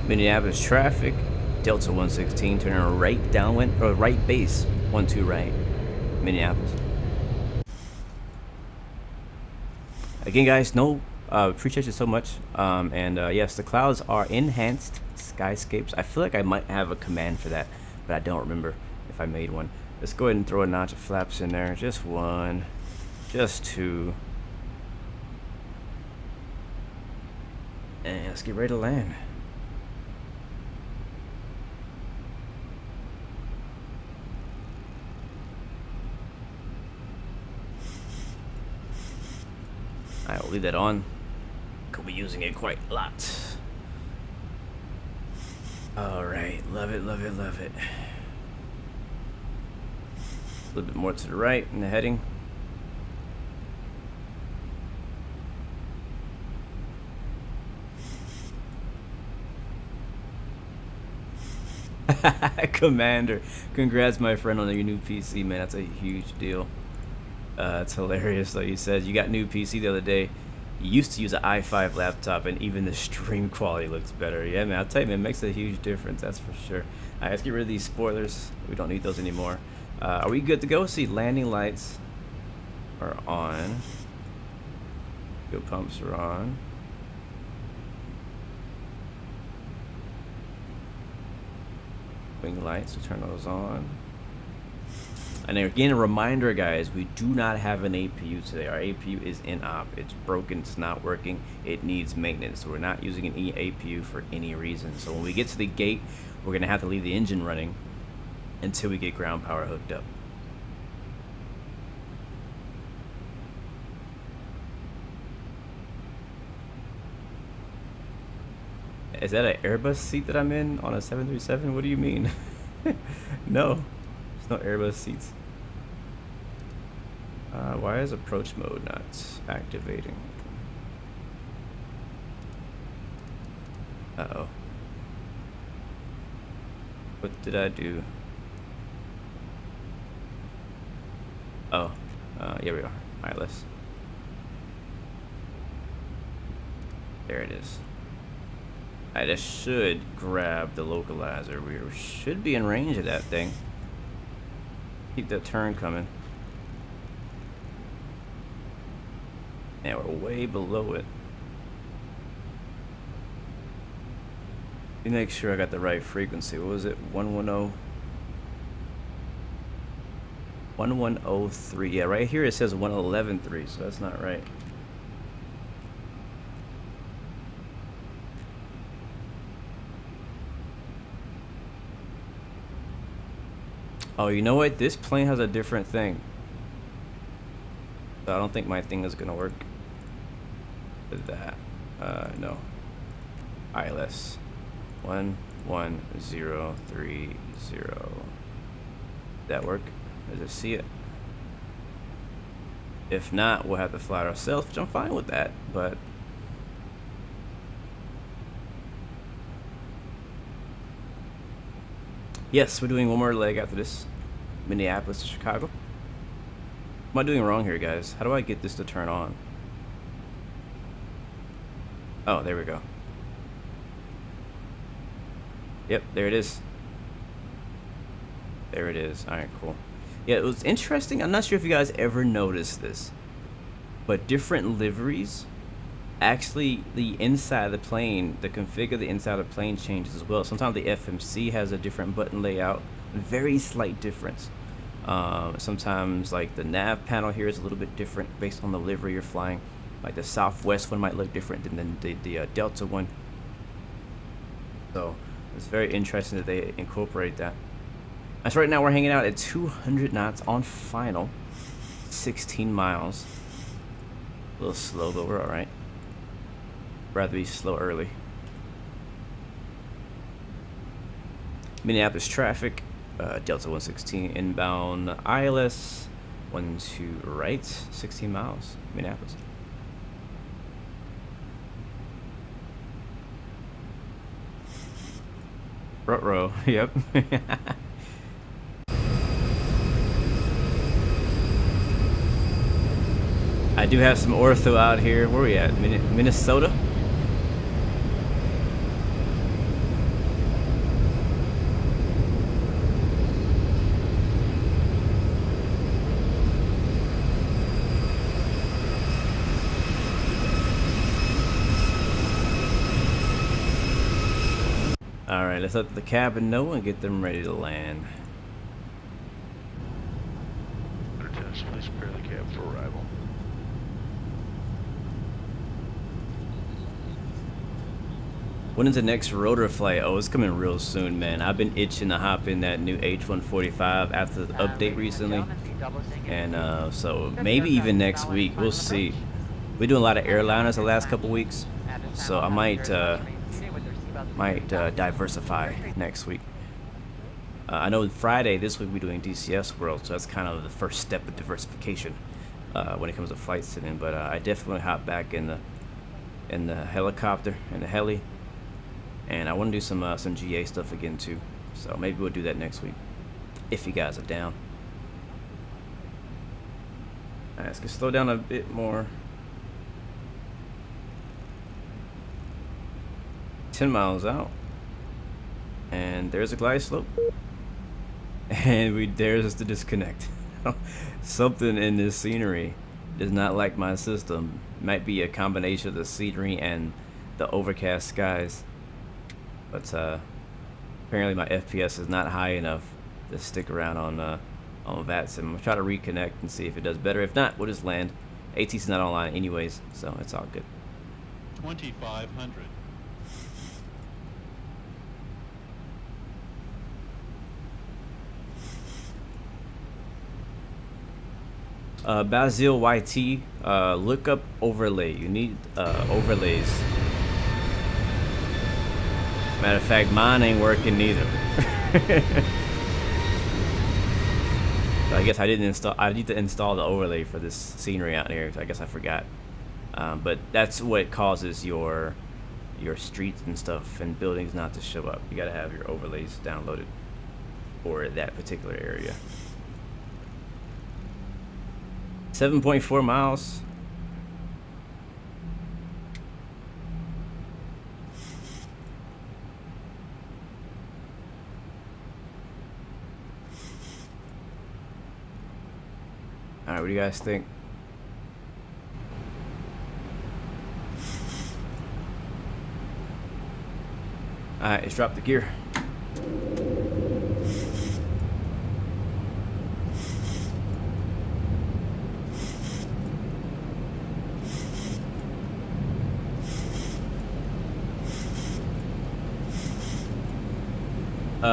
Minneapolis traffic, Delta 116, turning right downwind, or right base, 12 right, Minneapolis. Again, guys, appreciate you so much. Yes, the clouds are enhanced skyscapes. I feel like I might have a command for that, but I don't remember if I made one. Let's go ahead and throw a notch of flaps in there. Just one, just two. And let's get ready to land. I will leave that on. Could be using it quite a lot. All right, love it, love it, love it. A little bit more to the right in the heading. Commander, congrats, my friend, on your new PC, man. That's a huge deal. It's hilarious, though. You said you got new PC the other day. You used to use an i5 laptop, and even the stream quality looks better. Yeah, man, I'll tell you, man, it makes a huge difference. That's for sure. All right, let's get rid of these spoilers. We don't need those anymore. Are we good to go? See, landing lights are on. Fuel pumps are on. Wing lights, we'll turn those on. And again, a reminder, guys, we do not have an APU today. Our APU is in op. It's broken, it's not working, it needs maintenance. So we're not using an APU for any reason. So when we get to the gate, we're gonna have to leave the engine running until we get ground power hooked up. Is that an Airbus seat that I'm in on a 737? What do you mean? No, there's no Airbus seats. Why is approach mode not activating? Uh-oh. What did I do? Oh, here we are. Alright, let's. There it is. I just should grab the localizer. We should be in range of that thing. Keep that turn coming. Yeah, we're way below it. Let me make sure I got the right frequency. What was it? 110? 1103. Yeah, right here it says 111.3, so that's not right. Oh, you know what? This plane has a different thing. So I don't think my thing is gonna work with that. No. ILS 11030. That work? Does it see it? If not, we'll have to fly it ourselves, which I'm fine with that, but yes, we're doing one more leg after this. Minneapolis to Chicago. What am I doing wrong here, guys? How do I get this to turn on? Oh, there we go. Yep, there it is. There it is. Alright, cool. Yeah, it was interesting. I'm not sure if you guys ever noticed this, but different liveries, actually the inside of the plane, the config of the inside of the plane changes as well. Sometimes the FMC has a different button layout, very slight difference. Sometimes like the nav panel here is a little bit different based on the livery you're flying. Like the Southwest one might look different than the Delta one. So it's very interesting that they incorporate that. As right now we're hanging out at 200 knots on final, 16 miles. A little slow, but we're all right. Rather be slow early. Minneapolis traffic, Delta 116 inbound ILS, 12 right, 16 miles, Minneapolis. Ruh-roh, yep. I do have some ortho out here. Where are we at? Minnesota? Alright, let's let the cabin know and get them ready to land.
Lieutenants, please prepare the cab for arrival.
When is the next rotor flight? Oh, it's coming real soon, man. I've been itching to hop in that new H145 after the update recently. And so maybe even next week. We'll see. We're doing a lot of airliners the last couple weeks. So I might diversify next week. I know Friday this week we're doing DCS World, so that's kind of the first step of diversification when it comes to flight sitting. But I definitely hop back in the helicopter, in the heli, and I want to do some GA stuff again too. So maybe we'll do that next week if you guys are down. All right, let's get slow down a bit more. 10 miles out, and there's a glide slope, and there's the disconnect. Something in this scenery does not like my system. Might be a combination of the scenery and the overcast skies, but apparently my FPS is not high enough to stick around on Vatsim. I'm gonna try to reconnect and see if it does better. If not, we'll just land. ATC's not online anyways, so it's all good.
2500.
Basil YT, look up overlay. You need overlays. Matter of fact, mine ain't working neither. So I guess I didn't install. I need to install the overlay for this scenery out here. I guess I forgot. But that's what causes your streets and stuff and buildings not to show up. You gotta have your overlays downloaded for that particular area. 7.4 miles. All right, what do you guys think? All right, let's drop the gear.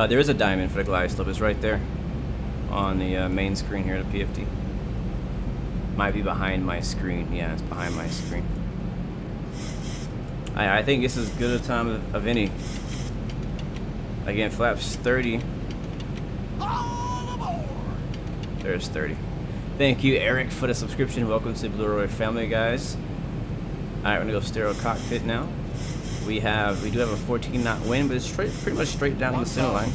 There is a diamond for the glide slope. It's right there. on the main screen here, the PFD. Might be behind my screen. Yeah, it's behind my screen. I think this is as good a time of any. Again, flaps 30. There's 30. Thank you, Eric, for the subscription. Welcome to the Blue Roy family, guys. All right, we're gonna go stereo cockpit now. We do have a 14 knot wind, but it's pretty much straight down the center line.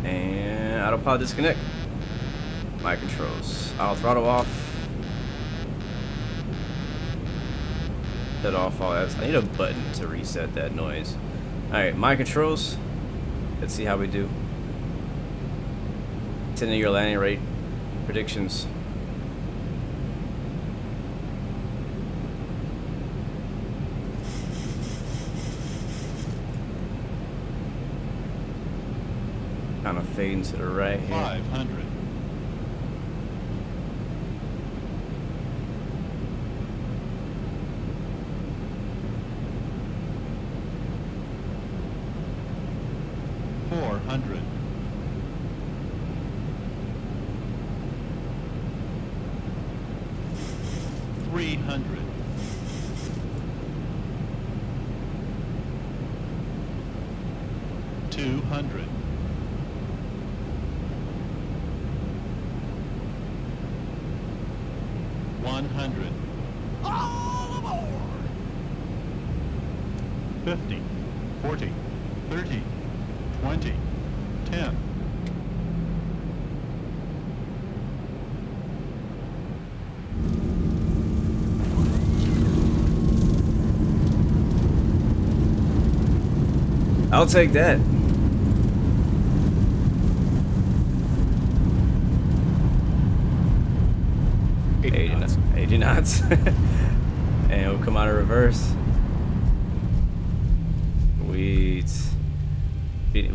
And autopilot disconnect. My controls. Auto throttle off. Shut off all that. I need a button to reset that noise. Alright, my controls. Let's see how we do. 10-year landing rate predictions. Kind of fading to the right here.
500. 400. 300. 200. 100. All aboard! 50, 40, 30, 20, 10.
I'll take that.
knots.
80 knots. And we'll come out of reverse. We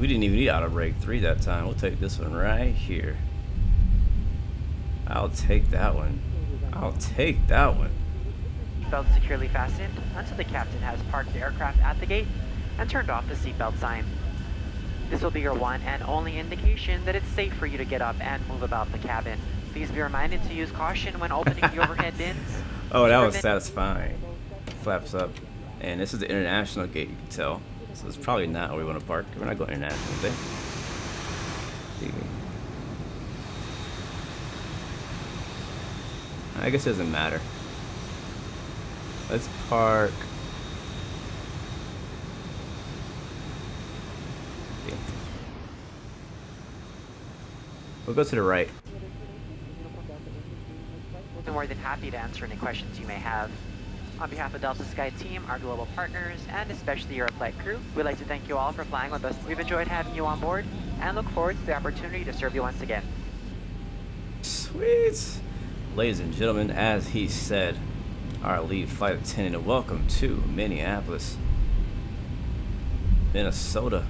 didn't even need auto brake 3 that time. We'll take this one right here. I'll take that one. I'll take that one.
Seatbelt securely fastened until the captain has parked the aircraft at the gate and turned off the seatbelt sign. This will be your one and only indication that it's safe for you to get up and move about the cabin. Please be reminded to use caution when opening the overhead bins.
Oh, that was satisfying. Flaps up. And this is the international gate, you can tell. So it's probably not where we want to park. We're not going international today. I guess it doesn't matter. Let's park. Okay. We'll go to the right.
We're more than happy to answer any questions you may have. On behalf of Delta Skyteam, our global partners, and especially your flight crew, we'd like to thank you all for flying with us. We've enjoyed having you on board and look forward to the opportunity to serve you once again.
Sweet. Ladies and gentlemen, as he said, our lead flight attendant, and welcome to Minneapolis, Minnesota.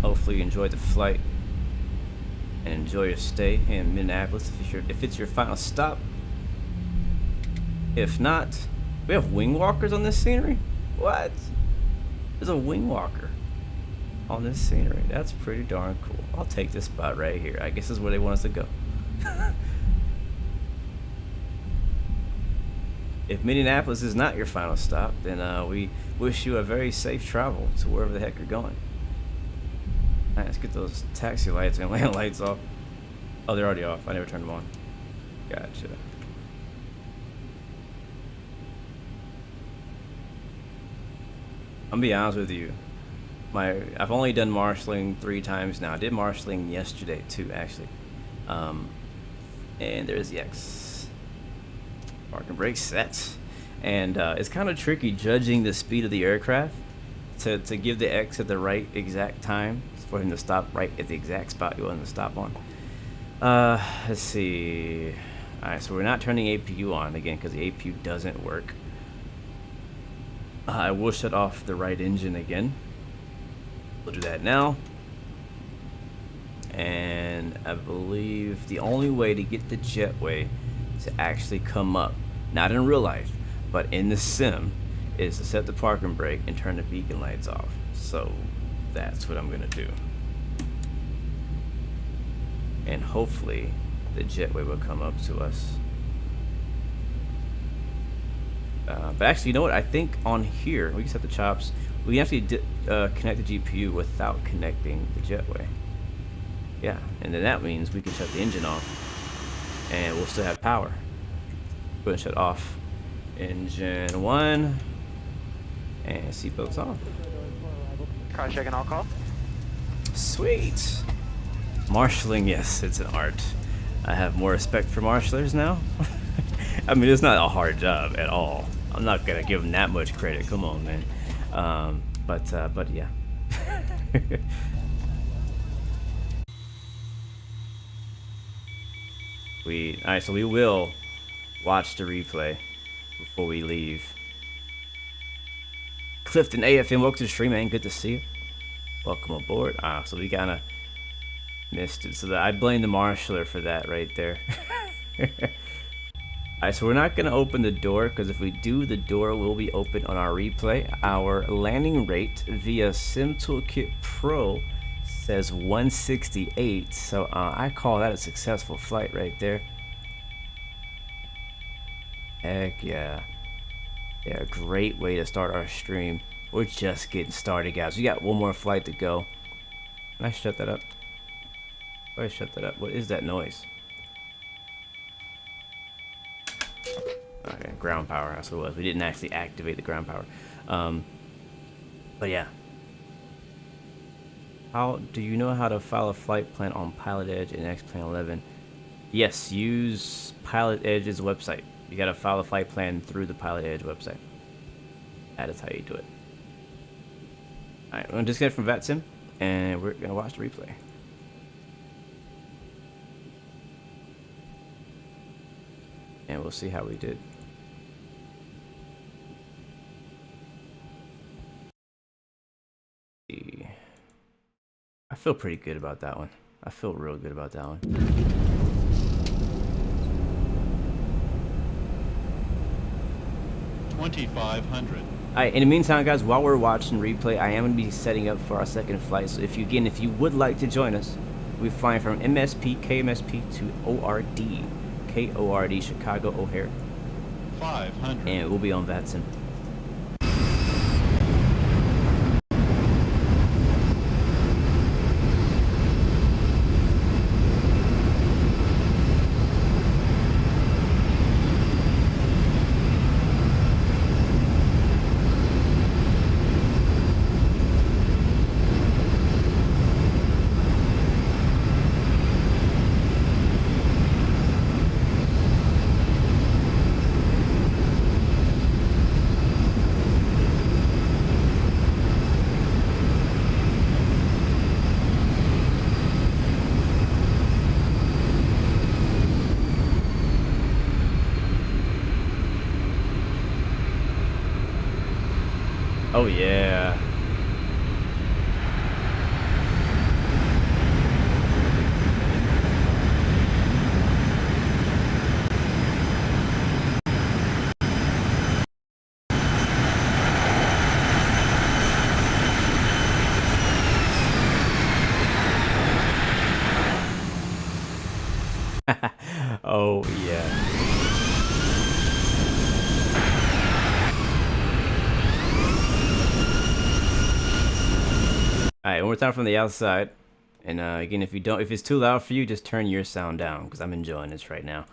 Hopefully you enjoyed the flight and enjoy your stay in Minneapolis if it's your final stop. If not, we have wing walkers on this scenery? What? There's a wing walker on this scenery. That's pretty darn cool. I'll take this spot right here. I guess this is where they want us to go. If Minneapolis is not your final stop, then we wish you a very safe travel to wherever the heck you're going. Alright, let's get those taxi lights and land lights off. Oh, they're already off. I never turned them on. Gotcha. I'm gonna be honest with you. I've only done marshalling 3 times now. I did marshalling yesterday too, actually. And there's the X. Park and brake sets. And it's kind of tricky judging the speed of the aircraft to give the X at the right exact time for him to stop right at the exact spot you want him to stop on. Let's see. Alright, so we're not turning APU on again because the APU doesn't work. I will shut off the right engine again. We'll do that now. And I believe the only way to get the jetway to actually come up, not in real life, but in the sim is to set the parking brake and turn the beacon lights off. So that's what I'm gonna do. And hopefully the jetway will come up to us. But actually, you know what? I think on here we can set the chops. We can actually connect the GPU without connecting the jetway. Yeah, and then that means we can shut the engine off, and we'll still have power. Go ahead and shut off engine 1, and seatbelts on.
Car check and all call.
Sweet. Marshalling, yes, it's an art. I have more respect for marshalers now. I mean, it's not a hard job at all. I'm not gonna give them that much credit. Come on, man. But yeah. Alright, so we will watch the replay before we leave. Clifton AFM, welcome to the stream, man. Good to see you. Welcome aboard. So we kinda missed it. So I blame the marshaller for that right there. Alright, so we're not going to open the door, because if we do, the door will be open on our replay. Our landing rate via Sim Toolkit Pro says 168, so I call that a successful flight right there. Heck yeah. Yeah, great way to start our stream. We're just getting started, guys. We got one more flight to go. Can I shut that up? Why shut that up? What is that noise? Okay, ground power, that's what it was. We didn't actually activate the ground power. But yeah. How do you know how to file a flight plan on Pilot Edge in X-Plane 11? Yes, use Pilot Edge's website. You gotta file a flight plan through the Pilot Edge website. That is how you do it. Alright, we're gonna disconnect from Vatsim, and we're gonna watch the replay. And we'll see how we did. I feel pretty good about that one. I feel real good about that one.
2,500.
Alright, in the meantime, guys, while we're watching replay, I am going to be setting up for our second flight. So if you would like to join us, we're flying from KMSP to KORD, Chicago O'Hare.
500.
And we'll be on Vatsim. Oh yeah. Oh yeah. Alright, one more time from the outside. And again, if it's too loud for you, just turn your sound down, because I'm enjoying this right now.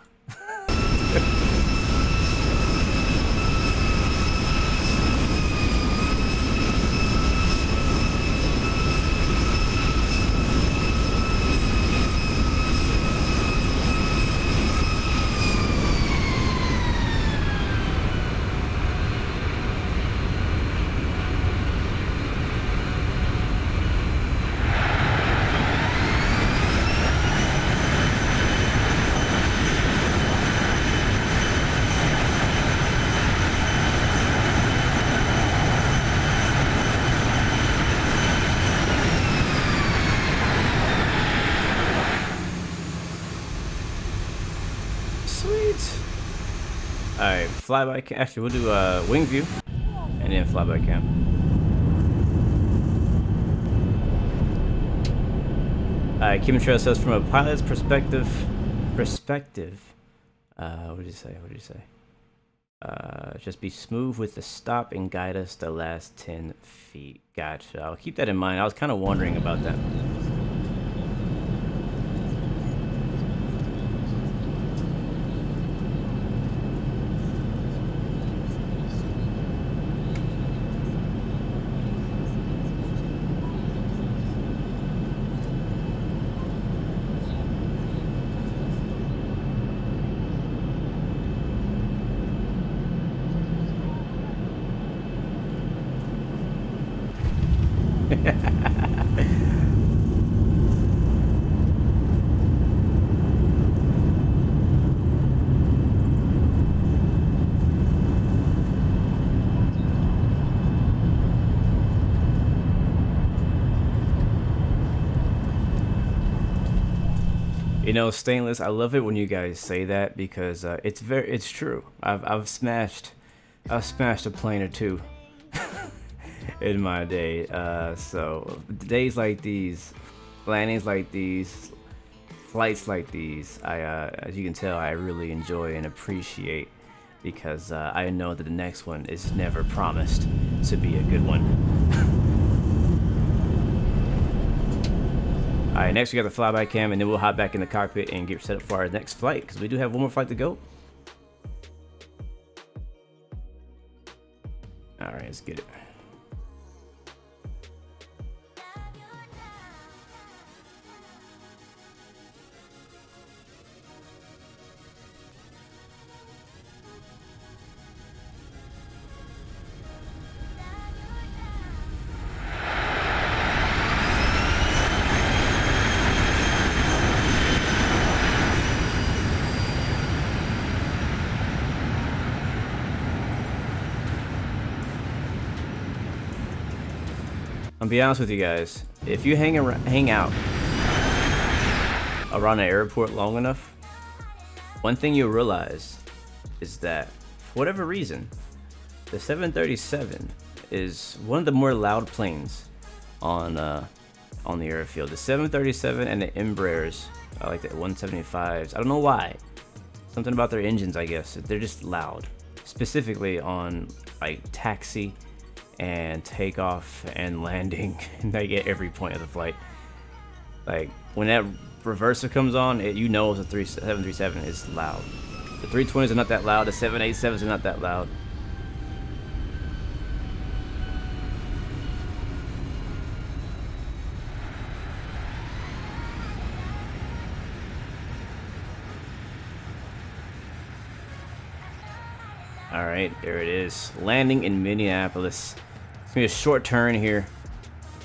flyby cam. Actually, we'll do wing view and then flyby cam. Alright, chemtrail says from a pilot's perspective. What did you say? What did you say? Just be smooth with the stop and guide us the last 10 feet. Gotcha. I'll keep that in mind. I was kind of wondering about that. You know, Stainless, I love it when you guys say that because it's true. I've smashed a plane or two in my day. So days like these, landings like these, flights like these, as you can tell, I really enjoy and appreciate because I know that the next one is never promised to be a good one. Alright, next we got the flyby cam, and then we'll hop back in the cockpit and get set up for our next flight, because we do have one more flight to go. Alright, let's get it. I'll be honest with you guys, if you hang out around an airport long enough, one thing you'll realize is that, for whatever reason, the 737 is one of the more loud planes on the airfield. The 737 and the Embraers, I like the 175s. I don't know why. Something about their engines, I guess. They're just loud. Specifically on like taxi and takeoff and landing. They get every point of the flight. Like when that reverser comes on, you know the 737 is loud. The 320s are not that loud. The 787s are not that loud. All right, there it is. Landing in Minneapolis. It's gonna be a short turn here.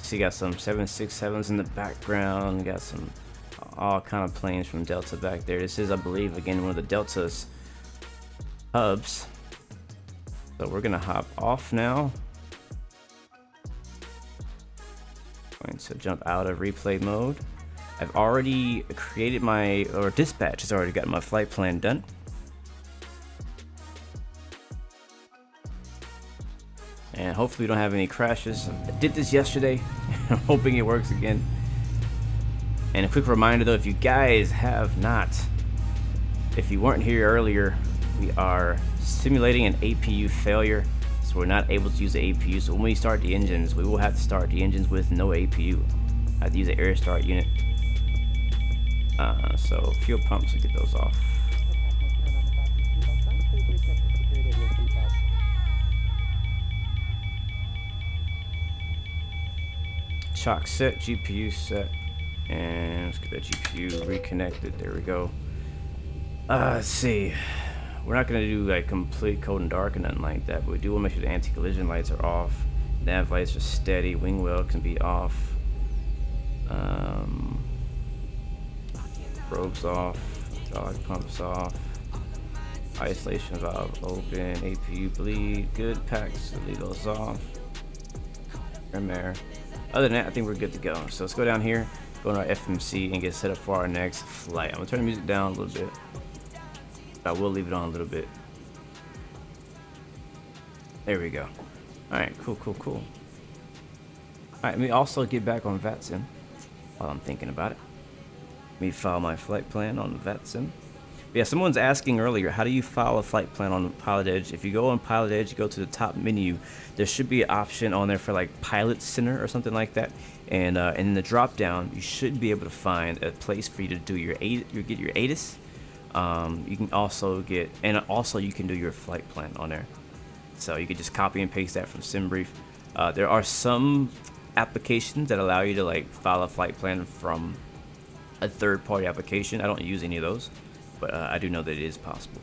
See, got some 767s in the background. Got some all kind of planes from Delta back there. This is, I believe, again one of the Delta's hubs. So we're gonna hop off now. Going to jump out of replay mode. I've already created dispatch has already got my flight plan done. And hopefully we don't have any crashes. I did this yesterday. I'm hoping it works again. And a quick reminder though, if you guys have not, if you weren't here earlier, we are simulating an APU failure. So we're not able to use the APU. So when we start the engines, we will have to start the engines with no APU. I have to use the air start unit. So fuel pumps, we get those off. Shock set, GPU set, and let's get that GPU reconnected. There we go. Let's see. We're not gonna do like complete cold and dark or nothing like that, but we do want to make sure the anti-collision lights are off. Nav lights are steady. Wing well can be off. Probes off. Dog pumps off. Isolation valve open. APU bleed. Good. Packs. Leave those off. Air. Other than that, I think we're good to go. So let's go down here, go to our FMC, and get set up for our next flight. I'm gonna turn the music down a little bit. I will leave it on a little bit. There we go. All right, cool. All right, let me also get back on Vatsim while I'm thinking about it. Let me file my flight plan on Vatsim. Yeah, someone's asking earlier, how do you file a flight plan on Pilot Edge? If you go on Pilot Edge, you go to the top menu, there should be an option on there for like Pilot Center or something like that. And in the drop down, you should be able to find a place for you to do your get your ATIS. You can also get, and also you can do your flight plan on there. So you can just copy and paste that from SimBrief. There are some applications that allow you to like file a flight plan from a third-party application. I don't use any of those, but I do know that it is possible.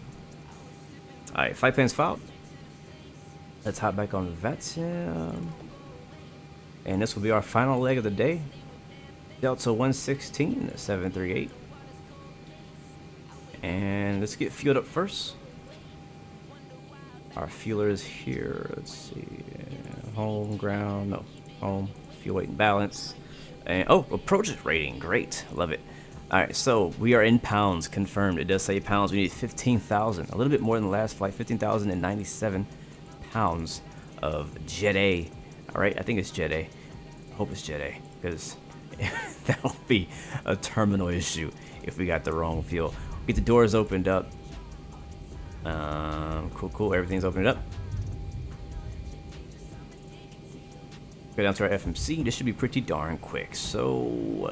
All right, flight plan's filed. Let's hop back on Vatsim. And this will be our final leg of the day. Delta 116 738. And let's get fueled up first. Our fueler is here. Let's see. Home, ground, no. Home, fuel weight and balance. And oh, approach rating. Great. Love it. All right, so we are in pounds, confirmed. It does say pounds. We need 15,000, a little bit more than the last flight, 15,097 pounds of Jet A. All right, I think it's Jet A. I hope it's Jet A, because that will be a terminal issue if we got the wrong fuel. Get the doors opened up. Cool. Everything's opened up. Go down to our FMC. This should be pretty darn quick. So,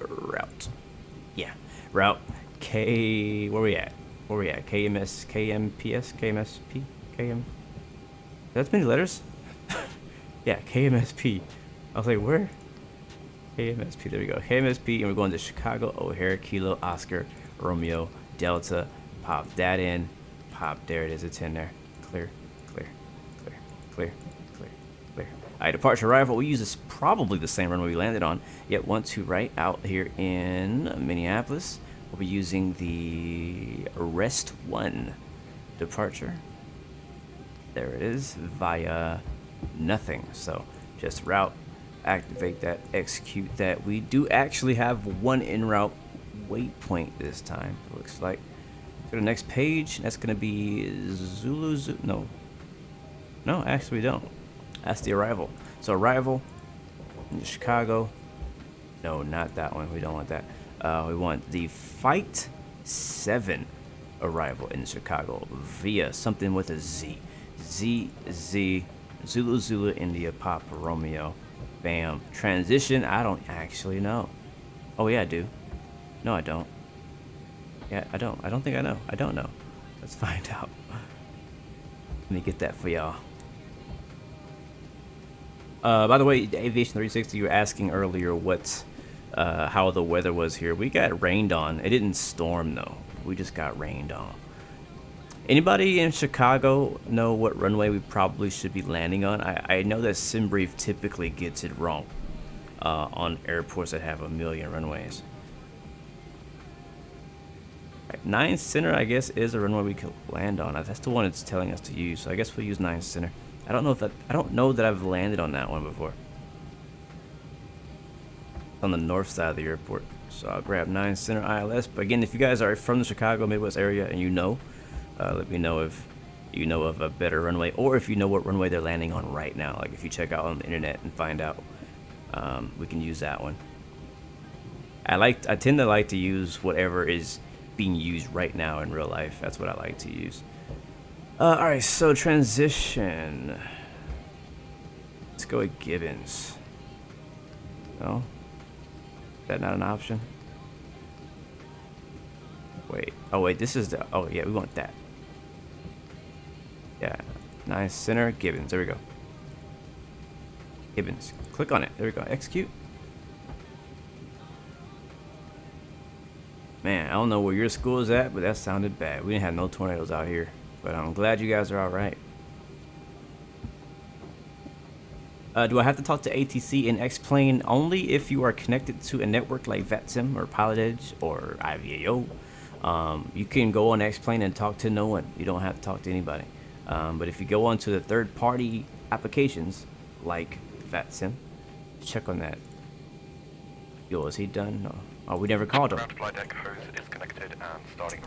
route. Yeah, route K. Where we at? KMSP, KM. That's many letters. Yeah, KMSP. I was like, where? KMSP. There we go. KMSP, and we're going to Chicago O'Hare Kilo Oscar Romeo Delta. Pop that in. Pop. There it is. It's in there. Clear. All right, departure arrival. We use this probably the same runway we landed on. Yet want to right out here in Minneapolis. We'll be using the Rest 1 departure. There it is, via nothing. So just route, activate that, execute that. We do actually have one en route waypoint this time. It looks like. Go to the next page. That's gonna be Zulu. No, actually we don't. That's the arrival. So arrival in Chicago. No, not that one. We don't want that. We want the Flight 7 arrival in Chicago via something with a Z. Zulu India Papa Romeo. Bam. Transition. I don't actually know. Oh yeah, I do. No, I don't. Yeah, I don't. I don't think I know. I don't know. Let's find out. Let me get that for y'all. By the way, Aviation 360, you were asking earlier how the weather was here. We got rained on. It didn't storm though. We just got rained on. Anybody in Chicago know what runway we probably should be landing on? I know that SimBrief typically gets it wrong on airports that have 1 million runways. Right, 9 Center, I guess, is a runway we could land on. That's the one it's telling us to use. So I guess we'll use 9 Center. I don't know that I've landed on that one before. On the north side of the airport. So I'll grab 9 Center ILS. But again, if you guys are from the Chicago Midwest area and you know, let me know if you know of a better runway, or if you know what runway they're landing on right now. Like if you check out on the internet and find out, we can use that one. I tend to like to use whatever is being used right now in real life. That's what I like to use. Alright, so transition. Let's go with Gibbons. No? Is that not an option? Wait. Oh, wait, this is the... Oh, yeah, we want that. Yeah. 9 Center, Gibbons. There we go. Gibbons. Click on it. There we go. Execute. Man, I don't know where your school is at, but that sounded bad. We didn't have no tornadoes out here. But I'm glad you guys are all right. Do I have to talk to ATC in X-Plane? Only if you are connected to a network like Vatsim or Pilot Edge or IVAO. You can go on X-Plane and talk to no one. You don't have to talk to anybody. But if you go onto the third-party applications like Vatsim, check on that. Yo, is he done? No. Oh, we never called him.
Ground flight deck hose is connected and starting.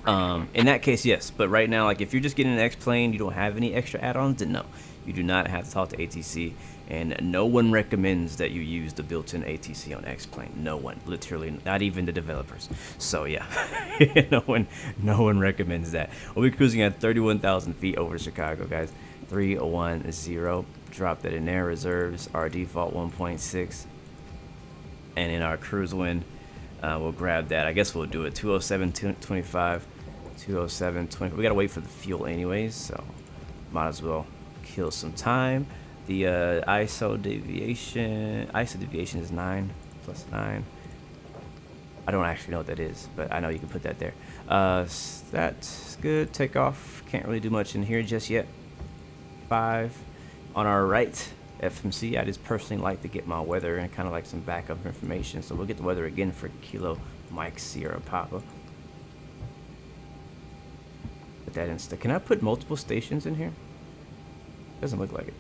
In that case, yes. But right now, like if you're just getting an X-Plane, you don't have any extra add-ons, then no. You do not have to talk to ATC, and no one recommends that you use the built-in ATC on X-Plane. No one, literally, not even the developers. So yeah, no one recommends that. We'll be cruising at 31,000 feet over Chicago, guys. 310. Drop that in there. Reserves our default 1.6, and in our cruise wind, we'll grab that. I guess we'll do it 207.25, 207.20. We gotta wait for the fuel anyways, so might as well kill some time. The ISO deviation is 9 plus 9. I don't actually know what that is, but I know you can put that there. That's good. Takeoff, can't really do much in here just yet. 5 on our right. FMC, I just personally like to get my weather and kind of like some backup information, so we'll get the weather again for Kilo Mike Sierra Papa. Put that in. Can I put multiple stations in here? Doesn't look like it.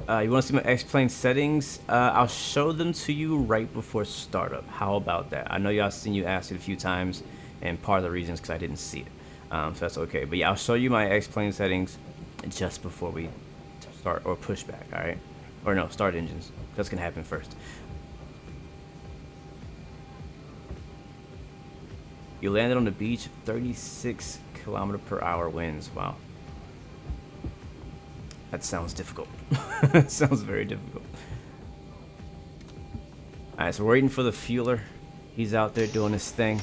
You want to see my X-Plane settings? I'll show them to you right before startup. How about that? I know y'all seen you ask it a few times, and part of the reason is because I didn't see it. So that's okay. But yeah, I'll show you my X-Plane settings just before we start, or pushback, alright? Or no, start engines. That's going to happen first. You landed on the beach, 36 km/h winds. Wow. That sounds difficult. That sounds very difficult. Alright, so we're waiting for the fueler. He's out there doing his thing.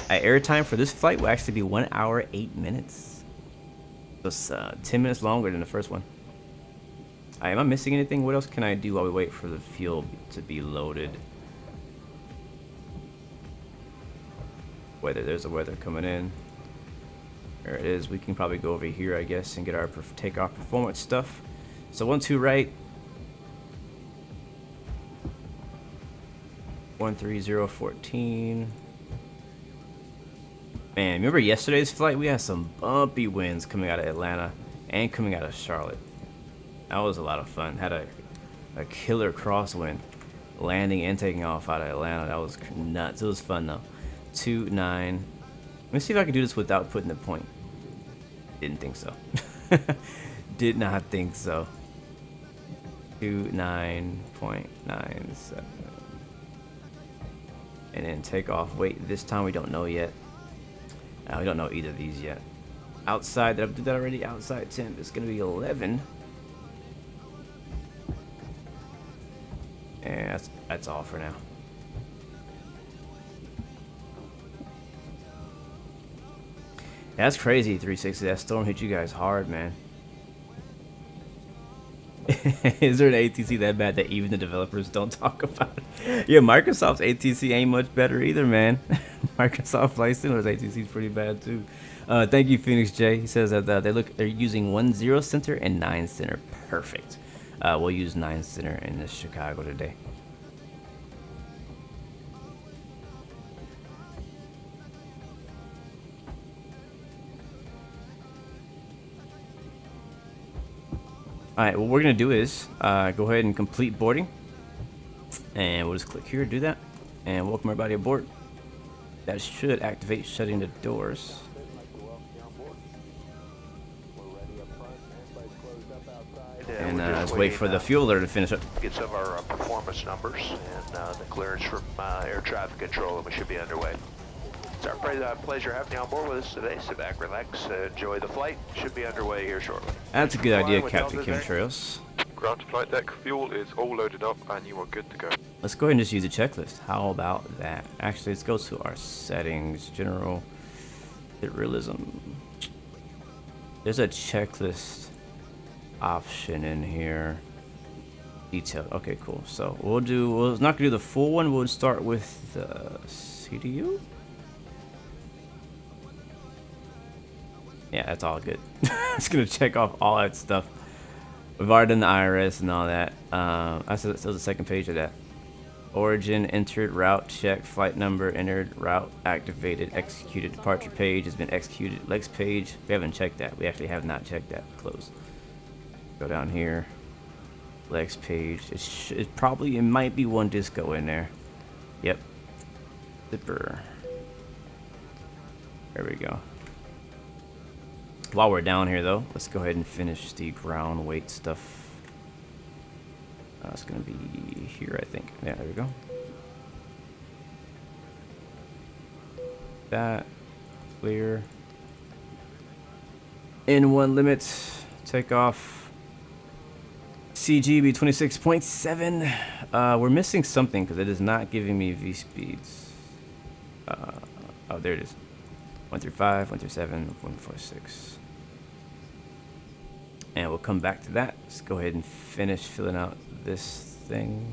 Airtime for this flight will actually be 1 hour 8 minutes. It's 10 minutes longer than the first one. Am I missing anything? What else can I do while we wait for the fuel to be loaded? Weather, there's the weather coming in. There it is. We can probably go over here, I guess, and get our takeoff performance stuff. So 12 right. 13014. Man, remember yesterday's flight? We had some bumpy winds coming out of Atlanta and coming out of Charlotte. That was a lot of fun. Had a killer crosswind landing and taking off out of Atlanta. That was nuts. It was fun though. 29. Let me see if I can do this without putting the point. Didn't think so. Did not think so. 29.97. And then take off. Wait, this time we don't know yet. We don't know either of these yet. Outside, did I do that already? Outside temp is going to be 11. And that's all for now. That's crazy, 360. That storm hit you guys hard, man. Is there an ATC that bad that even the developers don't talk about it? Yeah, Microsoft's ATC ain't much better either, man. Microsoft Flight Simulator's ATC is pretty bad too. Thank you, Phoenix J. He says that they're using 10 center and 9 center. Perfect. We'll use 9 center in this Chicago today. Alright, what we're going to do is go ahead and complete boarding. And we'll just click here to do that. And welcome everybody aboard. That should activate shutting the doors. And let's wait for the fueler to finish up.
Get some of our performance numbers and the clearance from air traffic control, and we should be underway. It's our pleasure having you on board with us today. Sit back, relax, enjoy the flight. Should be underway here shortly.
That's a good idea, Captain Chemtrails.
Ground to flight deck, fuel is all loaded up and you are good to go.
Let's go ahead and just use a checklist. How about that? Actually, let's go to our settings, general, hit realism. There's a checklist option in here. Detail. Okay, cool. So we're not gonna do the full one. We'll start with the CDU. Yeah, that's all good. It's gonna check off all that stuff. We've already done the IRS and all that. That was the second page of that. origin entered, route check, flight number entered, route activated, executed, departure page has been executed, legs page. We haven't checked that. We actually have not checked that. Close. Go down here. Legs page. It might be one disco in there. Yep. Zipper. There we go. While we're down here though, let's go ahead and finish the ground weight stuff. It's gonna be here, I think. Yeah, there we go. That clear. N1 limits. Takeoff. CGB 26.7. We're missing something because it is not giving me V speeds. Oh, there it is. 1 through 5, 1 through 7, 1 4, 6. And we'll come back to that. Let's go ahead and finish filling out this thing.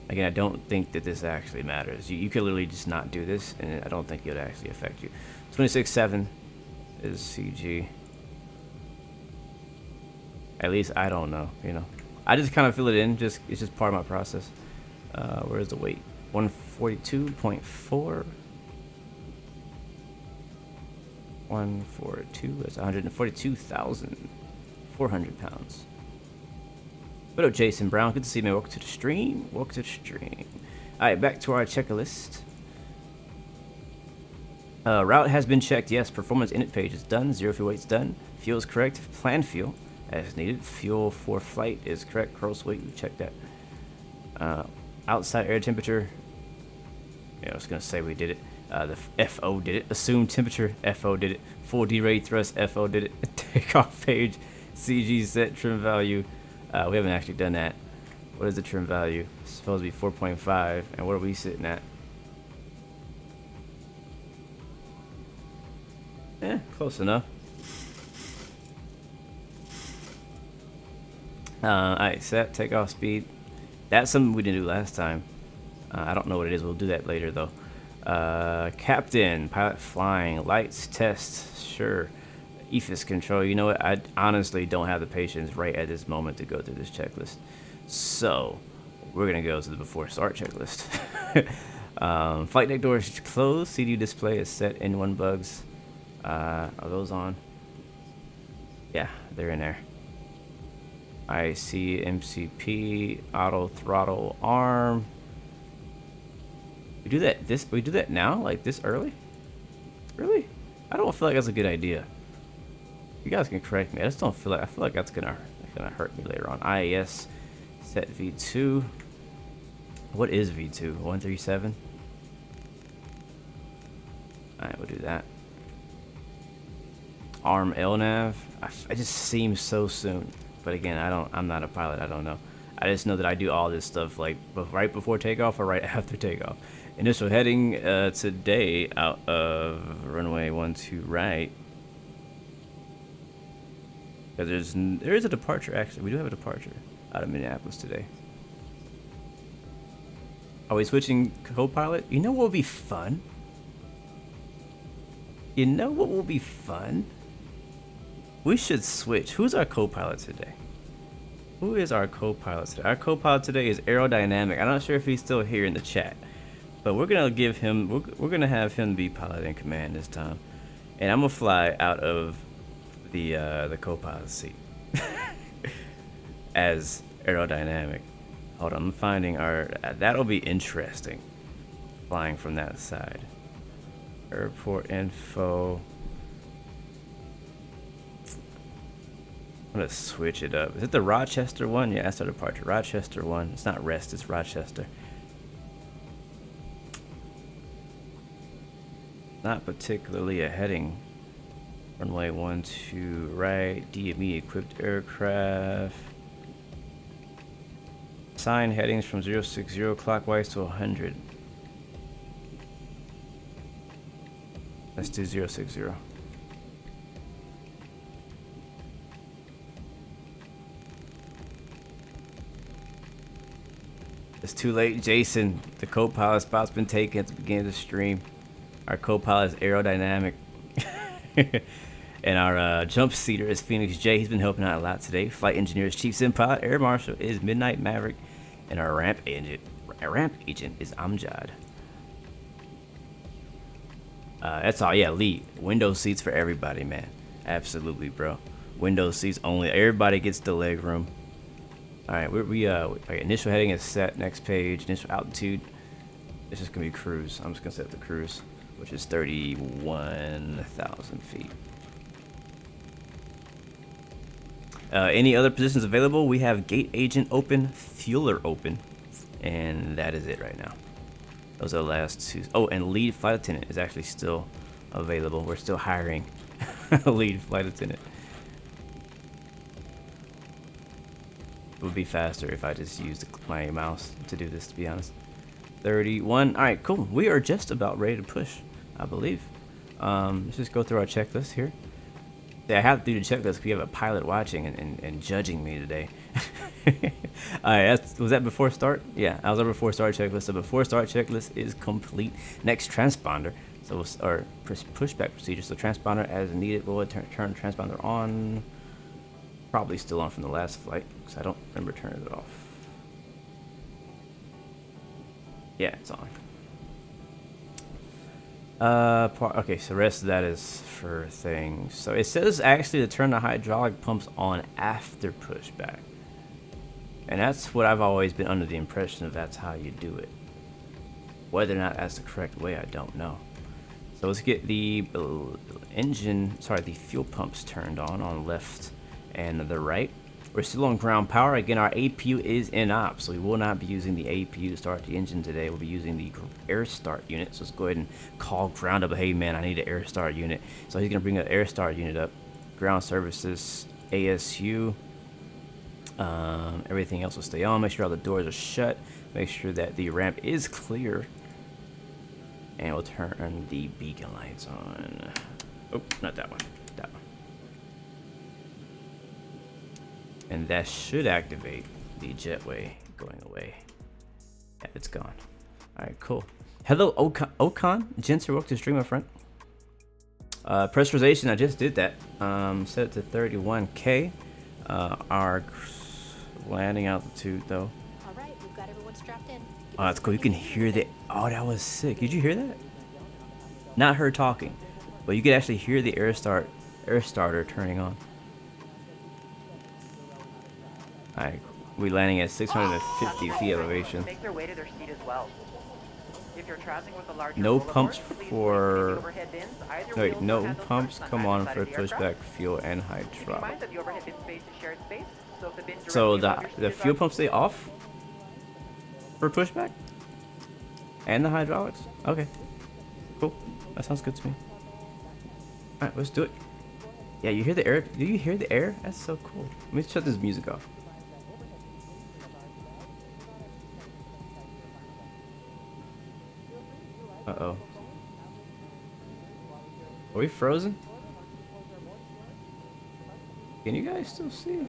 Again, I don't think that this actually matters. You could literally just not do this, and I don't think it would actually affect you. 26.7 is CG. At least I don't know, you know. I just kind of fill it in. It's just part of my process. Where's the weight? 142.4. 142. That's 142,400 pounds. What up, Jason Brown? Good to see you, man. Welcome to the stream. Welcome to the stream. All right, back to our checklist. Route has been checked. Yes. Performance init page is done. Zero fuel weight's done. Fuel is correct. Planned fuel as needed. Fuel for flight is correct. Gross weight, we checked that. Outside air temperature. Yeah, I was gonna say we did it. The FO did it. Assumed temperature, FO did it. Full D-rate thrust, FO did it. Takeoff page, CG set trim value. We haven't actually done that. What is the trim value? It's supposed to be 4.5, and what are we sitting at? Close enough. Alright, set takeoff speed. That's something we didn't do last time. I don't know what it is. We'll do that later though. Captain, pilot flying, lights test, sure. EFIS control. You know what? I honestly don't have the patience right at this moment to go through this checklist. So we're gonna go to the before start checklist. Flight deck doors closed. CD display is set. N1 bugs. Are those on? Yeah, they're in there. IC, MCP, auto throttle arm. We do that now, like this early? Really? I don't feel like that's a good idea. You guys can correct me. I feel like that's gonna hurt me later on. IAS set V2. What is V2? 137? Alright, we'll do that. ARM LNAV. It just seems so soon. But again, I'm not a pilot, I don't know. I just know that I do all this stuff like right before takeoff or right after takeoff. Initial heading today out of runway 12 right. Because there is a departure actually. We do have a departure out of Minneapolis today. Are we switching co-pilot? You know what will be fun? You know what will be fun? We should switch. Who's our co-pilot today? Who is our co-pilot today? Our co-pilot today is Aerodynamic. I'm not sure if he's still here in the chat, but we're gonna give him. We're gonna have him be pilot in command this time, and I'm gonna fly out of the co-pilot seat as Aerodynamic. Hold on, I'm finding our. That'll be interesting. Flying from that side. Airport info. I'm gonna switch it up. Is it the Rochester one? Yeah, that's our departure. Rochester one. It's not Rest, it's Rochester. Not particularly a heading. Runway 12 right. DME equipped aircraft. Assign headings from 060 clockwise to 100. Let's do 060. It's too late, Jason. The co-pilot spot's been taken at the beginning of the stream. Our co-pilot is Aerodynamic. And our jump seater is Phoenix J. He's been helping out a lot today. Flight engineer is Chief Sim Pilot. Air Marshal is Midnight Maverick. And our ramp ramp agent is Amjad. That's all. Yeah, lead. Window seats for everybody, man. Absolutely, bro. Window seats only. Everybody gets the leg room. All right, okay, initial heading is set. Next page. Initial altitude. It's just gonna be cruise. I'm just gonna set the cruise, which is 31,000 feet. Any other positions available? We have gate agent open, fueler open, and that is it right now. Those are the last two. Oh, and lead flight attendant is actually still available. We're still hiring a lead flight attendant. It would be faster if I just used my mouse to do this, to be honest. 31. All right, cool. We are just about ready to push, I believe. Let's just go through our checklist here. Yeah, I have to do the checklist because we have a pilot watching and judging me today. All right, was that before start? Yeah, I was on before start checklist. So before start checklist is complete. Next, transponder. So our pushback procedure. So transponder as needed. We'll turn transponder on. Probably still on from the last flight because I don't remember turning it off. Yeah, it's on. Okay, so the rest of that is for things. So it says actually to turn the hydraulic pumps on after pushback. And that's what I've always been under the impression of, that's how you do it. Whether or not that's the correct way, I don't know. So let's get the the fuel pumps turned on left and the right. We're still on ground power. Again, our APU is in op, so we will not be using the APU to start the engine today. We'll be using the air start unit. So let's go ahead and call ground up. Hey man, I need an air start unit. So he's gonna bring an air start unit up. Ground services, ASU. Everything else will stay on. Make sure all the doors are shut. Make sure that the ramp is clear. And we'll turn the beacon lights on. Oh, not that one. That one. And that should activate the jetway going away. Yeah, it's gone. Alright, cool. Hello, Okan. Gents, welcome to stream, my friend. Pressurization, I just did that. Set it to 31K. Our landing altitude, though.
Alright, we've got everyone strapped in.
Oh, that's cool. You can hear the... Oh, that was sick. Did you hear that? Not her talking, but you could actually hear the air starter turning on. Alright, we're landing at 650 feet elevation.
Make their way to their seat as well. If you're traveling with a larger
No
roller
pumps
board, please
for...
overhead bins. Either
Wait,
wheel
no
will handle
pumps
first
come
on
on
either
for
side of the
pushback,
aircraft.
fuel, and
Keep in
hydraulic.
mind that the overhead bin space is shared space, so if the bins
So
directly above your
the
seat
fuel
is
pumps stay off for pushback? And the hydraulics? Okay. Cool. That sounds good to me. Alright, let's do it. Yeah, you hear the air? Do you hear the air? That's so cool. Let me shut this music off. Uh-oh. Are we frozen? Can you guys still see?